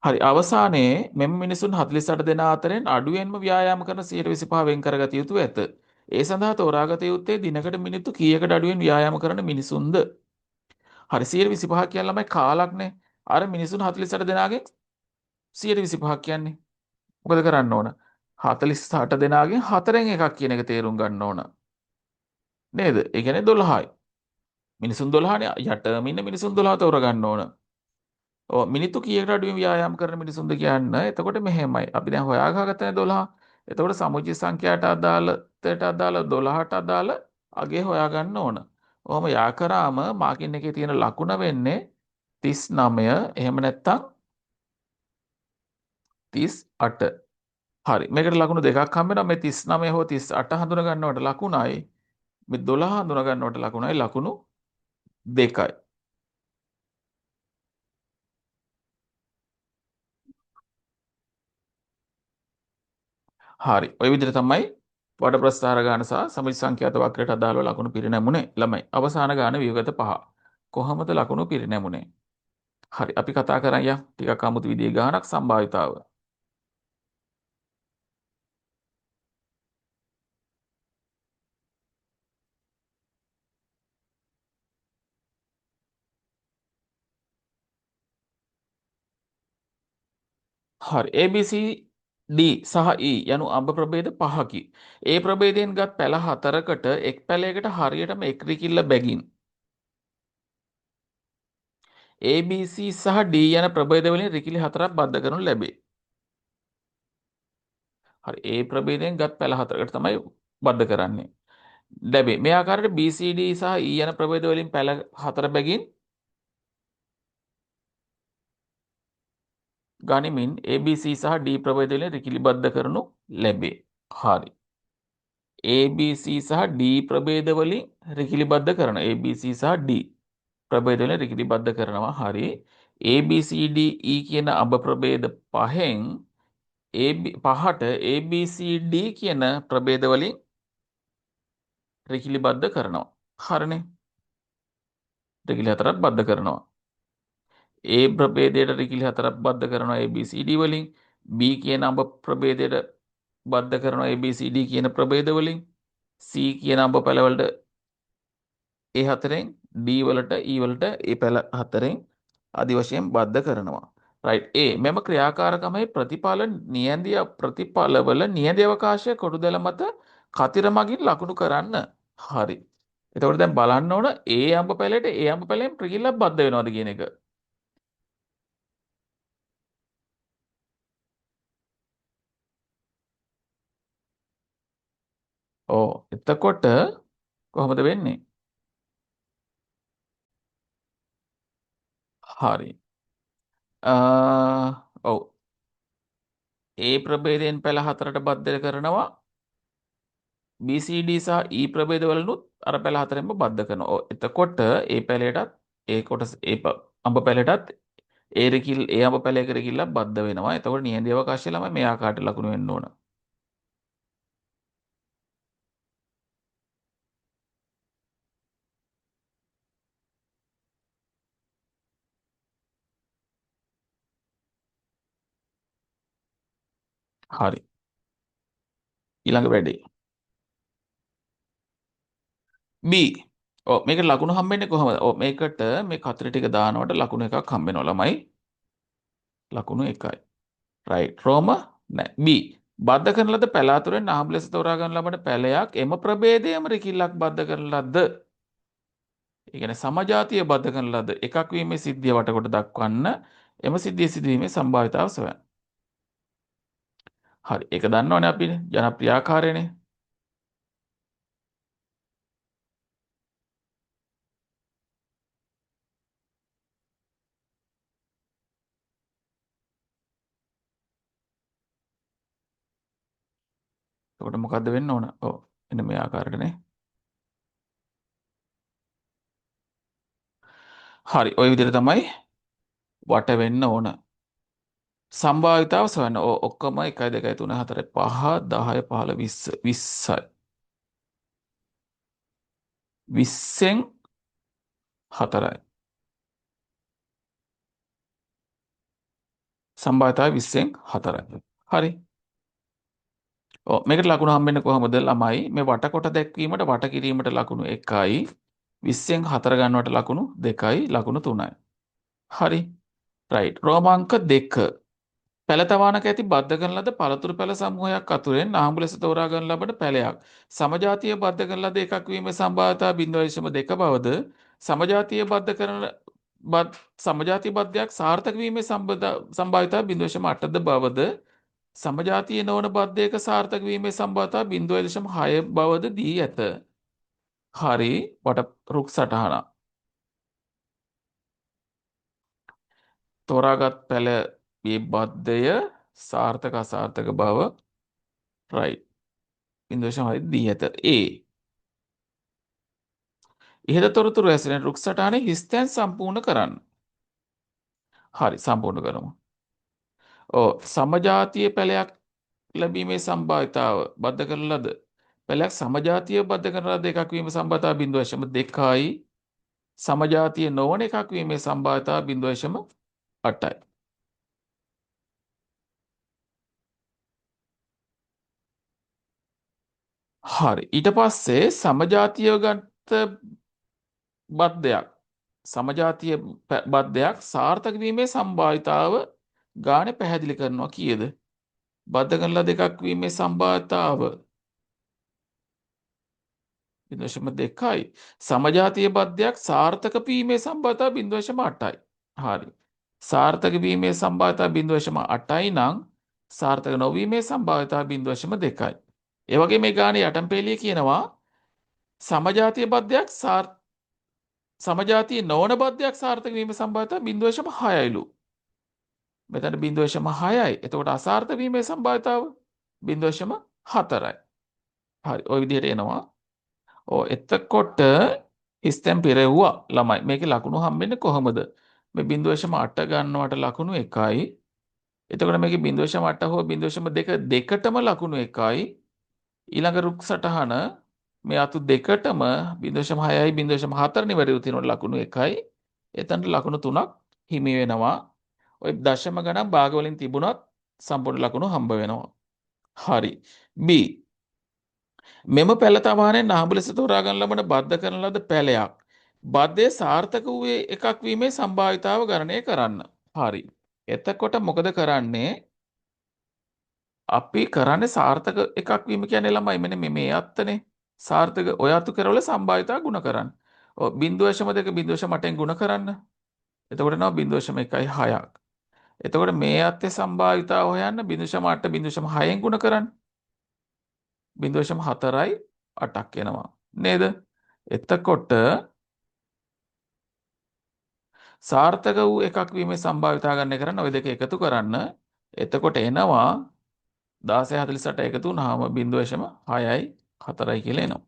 හරි අවසානයේ මෙම මිනිසුන් 48 දෙනා අතරින් අඩුවෙන්ම ව්‍යායාම කරන 125 වෙන් කරගත යුතු ඇත. ඒ සඳහා තෝරාගත යුත්තේ දිනකට මිනිත්තු කීයකට අඩුවෙන් ව්‍යායාම කරන මිනිසුන්ද? හරි 125 කියන්නේ ළමයි කාලක්නේ. අර මිනිසුන් 48 දෙනාගෙන් 125 කියන්නේ. මොකද කරන්න ඕන? 48 දෙනාගෙන් 4න් එකක් කියන එක තේරුම් ගන්න ඕන. නේද? ඒ කියන්නේ 12යි. මිනිසුන් 12නේ යටම ඉන්න මිනිසුන් 12 තෝරගන්න ඕන. ඔව් මිනිත්තු කීයකට අඩුවෙන් ව්‍යායාම කරන මිනිසුන්ද කියන්න. එතකොට මෙහෙමයි. අපි දැන් හොයාගත්තනේ 12. එතකොට සමුච්ච සංඛ්‍යාට අදාළ 12ට අදාළ අගේ හොයාගන්න ඕන. ඔහොම යා කරාම මාකින් එකේ තියෙන ලකුණ වෙන්නේ 39. එහෙම නැත්නම් 38. හරි. මේකට ලකුණු දෙකක් හම්බ වෙනවා. මේ 39 හෝ 38 හඳුන ගන්නවට ලකුණයි. මේ 12 හඳුන ගන්නවට ලකුණයි ලකුණු දෙකයි. හරි. ඔය විදිහට තමයි වඩ ප්‍රස්ථාර ගාන සහ සමිති සංඛ්‍යාත වක්‍රයට අදාළව ලකුණු පිරිනැමුනේ ළමයි. අවසාන ගාන වියගත 5. කොහොමද ලකුණු පිරිනැමුනේ? හරි. අපි කතා කරන් යම් ටිකක් අමුතු විදිහේ ගානක් සම්භාවිතාව. හරි. ABC D සහ E යනු අඹ ප්‍රභේද පහකි. ඒ ප්‍රභේදයෙන් ගත් පැල හතරකට එක් පැලයකට හරියටම එක් රිකිල්ල බැගින් ABC සහ D යන ප්‍රභේද වලින් රිකිලි හතරක් බද්ධ කරනු ලැබේ. හරි. ඒ ප්‍රභේදයෙන් ගත් පැල හතරකට තමයි බද්ධ කරන්නේ. ලැබේ. මේ ආකාරයට BCD සහ E යන ප්‍රභේද වලින් පැල හතර බැගින් ගනිමින් ABC සහ D ප්‍රභේද වලින් රිකිලි බද්ධ කරනු ලැබේ. හරි. ABC සහ D ප්‍රභේද වලින් රිකිලිබද්ධ කරන ABC සහ D ප්‍රභේද වලින් රිකිලිබද්ධ කරනවා. හරි. ABCD E කියන අඹ ප්‍රභේද පහෙන් පහට ABCD කියන ප්‍රභේද වලින් රිකිලිබද්ධ කරනවා. හරිනේ. රිකිලි හතරක් බද්ධ කරනවා. A ප්‍රභේදයට රිකිලි හතරක් බද්ධ කරනවා ABCD වලින්. B කියන අඹ ප්‍රභේදයට බද්ධ කරනවා ABCD කියන ප්‍රභේද වලින්. C කියන අඹ පැලවලට ඒ හතරෙන් D වලට E වලට ඒ පැල හතරෙන් ආදි වශයෙන් බද්ධ කරනවා. right. මෙම ක්‍රියාකාරකමයි ප්‍රතිඵලවල නියැදි අවකාශය කොටුදැල මත කතිර මගින් ලකුණු කරන්න. හරි. එතකොට දැන් බලන්න ඕන ඒ අඹ පැලයට ඒ අඹ පැලෙන් ප්‍රතිකිල්ලක් බද්ධ වෙනවද කියන එක. එතකොට කොහොමද වෙන්නේ? හරි. ඔව්. ඒ ප්‍රභේදයෙන් පැල හතරට බද්ධ කරනවා. BCD සහ E ප්‍රභේදවලනුත් අර පැල හතරෙන්ම බද්ධ කරනවා. එතකොට ඒ පැලයටත් ඒ කොටස අඹ පැලයටත් ඒ අඹ පැලයක රිකිල්ලක් බද්ධ වෙනවා. එතකොට නියැදි අවකාශය ළමයි මේ ආකාරයට ලකුණු වෙන්න ඕන. හරි. ඊළඟ වැඩේ. B. මේකට ලකුණු හම්බෙන්නේ කොහමද? මේකට මේ කතර ටික දානකොට ලකුණු එකක් හම්බෙනවා ළමයි. ලකුණු 1යි. right. රෝම නෑ. B. බද්ධ කරන ලද පැල අතුරෙන් නාම ලෙස තෝරා ගන්න ලබන පැලයක් එම ප්‍රභේදයේම රිකිල්ලක් බද්ධ කරන ලද්ද. ඒ කියන්නේ සමජාතිය බද්ධ කරන ලද එකක් වීමේ සිද්ධිය වටකොට දක්වන්න එම සිද්ධිය සිදුවීමේ සම්භාවිතාව සොයන්න. හරි. ඒක දන්නවනේ අපි ජනප්‍රිය ආකාරයනේ. එතකොට මොකද්ද වෙන්න ඕන? එන්න මේ ආකාරයටනේ. හරි. ওই විදිහට තමයි වට වෙන්න ඕන. සම්භාවිතාව සොයන්න. ඔක්කොම 1 2 3 4 5 10 15 20යි. 20න් 4යි. සම්භාවිතාව 20න් 4යි. හරි. මේකට ලකුණු හම්බෙන්නේ කොහොමද ළමයි? මේ වට කොට දැක්වීමට වට කිරීමට ලකුණු 1යි. 20න් 4 ගන්නවට ලකුණු 2යි. ලකුණු 3යි. හරි. right. රෝමාංක 2. පැල තවානක ඇති බද්ධ කරන ලද පළතුරු පැල සමූහයක් අතුරෙන් නාඹු ලෙස තෝරා ගන්න ලබන පැලයක් සමජාතීය බද්ධ කරන ලද එකක් වීමේ සම්භාවිතාව 0.2 බවද සමජාතීය බද්ධ කරන සමජාතීය බද්ධයක් සාර්ථක වීමේ සම්භාවිතාව 0.8ද බවද සමජාතීය නොවන බද්ධයක සාර්ථක වීමේ සම්භාවිතාව 0.6 බවද දී ඇත. හරි. වට රුක් සටහන. තෝරාගත් පැල මේ බද්ධය සාර්ථක අසාර්ථක බව right. 0.6 දී ඇත. ඉහත තොරතුරු ඇසෙන රුක් සටහනේ හිස්තැන් සම්පූර්ණ කරන්න. හරි. සම්පූර්ණ කරමු. සමජාතීය පැලයක් ලැබීමේ සම්භාවිතාව බද්ධ කරන ලද පැලයක් සමජාතීය බද්ධ කරන ලද එකක් වීම සම්භාවිතාව 0.2යි. සමජාතීය නොවන එකක් වීමේ සම්භාවිතාව 0.8යි. හරි. ඊට පස්සේ සමජාතීය ගත්ත බද්ධයක් සමජාතීය බද්ධයක් සාර්ථක වීමේ සම්භාවිතාව ගානේ පැහැදිලි කරනවා කීයද? බද්ධ කරන ලද එකක් වීමේ සම්භාවිතාව 0.2යි. සමජාතීය බද්ධයක් සාර්ථක වීමේ සම්භාවිතාව 0.8යි. හරි. සාර්ථක වීමේ සම්භාවිතාව 0.8යි නම් සාර්ථක නොවීමේ සම්භාවිතාව 0.2යි. ඒ වගේ මේ ගානේ යටම්පේලිය කියනවා සමජාතීය බද්ධයක් සමජාතීය නොවන බද්ධයක් සාර්ථක වීමේ සම්භාවිතාව 0.6යිලු. මෙතන 0.6යි. එතකොට අසාර්ථක වීමේ සම්භාවිතාව 0.4යි. හරි. ওই විදිහට එනවා. එතකොට හිස්තැන් පිරෙව්වා ළමයි. මේකේ ලකුණු හම්බෙන්නේ කොහොමද? මේ 0.8 ගන්නවට ලකුණු 1යි. එතකොට මේකේ 0.8 හෝ 0.2 දෙකටම ලකුණු 1යි. ඊළඟ රුක් සටහන මේ අතු දෙකටම 0.6යි 0.4 නිවැරදිව තියෙනකොට ලකුණු 1යි. එතනට ලකුණු 3ක් හිමි වෙනවා. ওই දශම ගණන් භාග වලින් තිබුණත් සම්පූර්ණ ලකුණු හම්බ වෙනවා. හරි. B මෙම පැළ තමාරෙන් නාඹ ලෙස තෝරා ගන්න ලබන බද්ධ කරන ලද පැළයක් බද්ධය සාර්ථක වූයේ එකක් වීමේ සම්භාවිතාව ගණනය කරන්න. හරි. එතකොට මොකද කරන්නේ? අපි කරන්නේ සාර්ථක එකක් වීම කියන්නේ ළමයි මෙන්න මේ අත්තනේ. සාර්ථක ඔය අතු කරවල සම්භාවිතාව ගුණ කරන්න. ඔව් 0.2 0.8ෙන් ගුණ කරන්න. එතකොට එනවා 0.16ක්. එතකොට මේ අත්තේ සම්භාවිතාව හොයන්න 0.8 0.6ෙන් ගුණ කරන්න. 0.4යි 8ක් එනවා. නේද? එතකොට සාර්ථක වූ එකක් වීමේ සම්භාවිතාව ගණනය කරන්න ওই දෙක එකතු කරන්න. එතකොට එනවා 1648 එකතු වුනහම 0.6යි 4යි කියලා එනවා.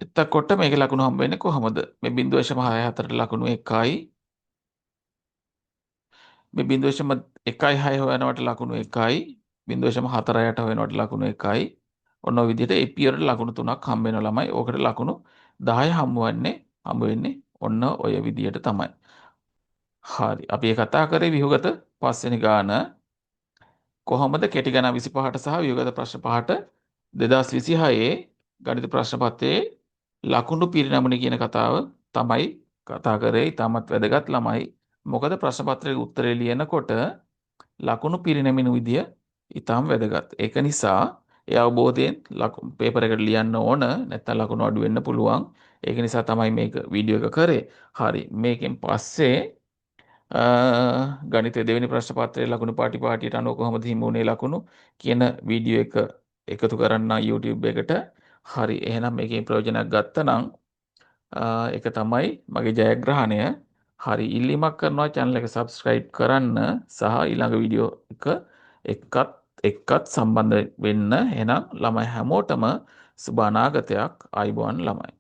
එතකොට මේකේ ලකුණු හම්බ වෙන්නේ කොහොමද? මේ 0.64ට ලකුණු 1යි. මේ 0.16 හොයනවට ලකුණු 1යි. 0.48 හොයනවට ලකුණු 1යි. ඔන්න ඔය විදිහට ඒ පියවරට ලකුණු 3ක් හම්බ වෙනවා ළමයි. ඕකට ලකුණු 10 හම්බ වෙන්නේ ඔන්න ඔය විදිහට තමයි. හරි. අපි ඒ කතා කරේ ව්‍යුහගත පස්වෙනි ගාන කොහොමද කෙටි ගණන් 25ට සහ ව්‍යුහගත ප්‍රශ්න 5ට 2026 ගණිත ප්‍රශ්න පත්‍රයේ ලකුණු පිරිනමන කියන කතාව තමයි කතා කරේ. ඊටමත් වැදගත් ළමයි. මොකද ප්‍රශ්න පත්‍රයේ උත්තරේ ලියනකොට ලකුණු පිරිනැමින විදිය ඊටම වැදගත්. ඒක නිසා ඒ අවබෝධයෙන් පේපර් එකට ලියන්න ඕන. නැත්නම් ලකුණු අඩු වෙන්න පුළුවන්. ඒක නිසා තමයි මේක වීඩියෝ එක කරේ. හරි. මේකෙන් පස්සේ ගණිතයේ දෙවෙනි ප්‍රශ්න පත්‍රයේ ලකුණු පාටියට අනුව කොහොමද හිමුනේ ලකුණු කියන වීඩියෝ එක එකතු කරන්න YouTube එකට. හරි. එහෙනම් මේකේ ප්‍රයෝජනයක් ගත්තා නම් ඒක තමයි මගේ ජයග්‍රහණය. හරි. ඉල්ලීමක් කරනවා channel එක subscribe කරන්න සහ ඊළඟ වීඩියෝ එක එක්කත් සම්බන්ධ වෙන්න. එහෙනම් ළමයි හැමෝටම සුබ අනාගතයක්. ආයුබෝවන් ළමයි.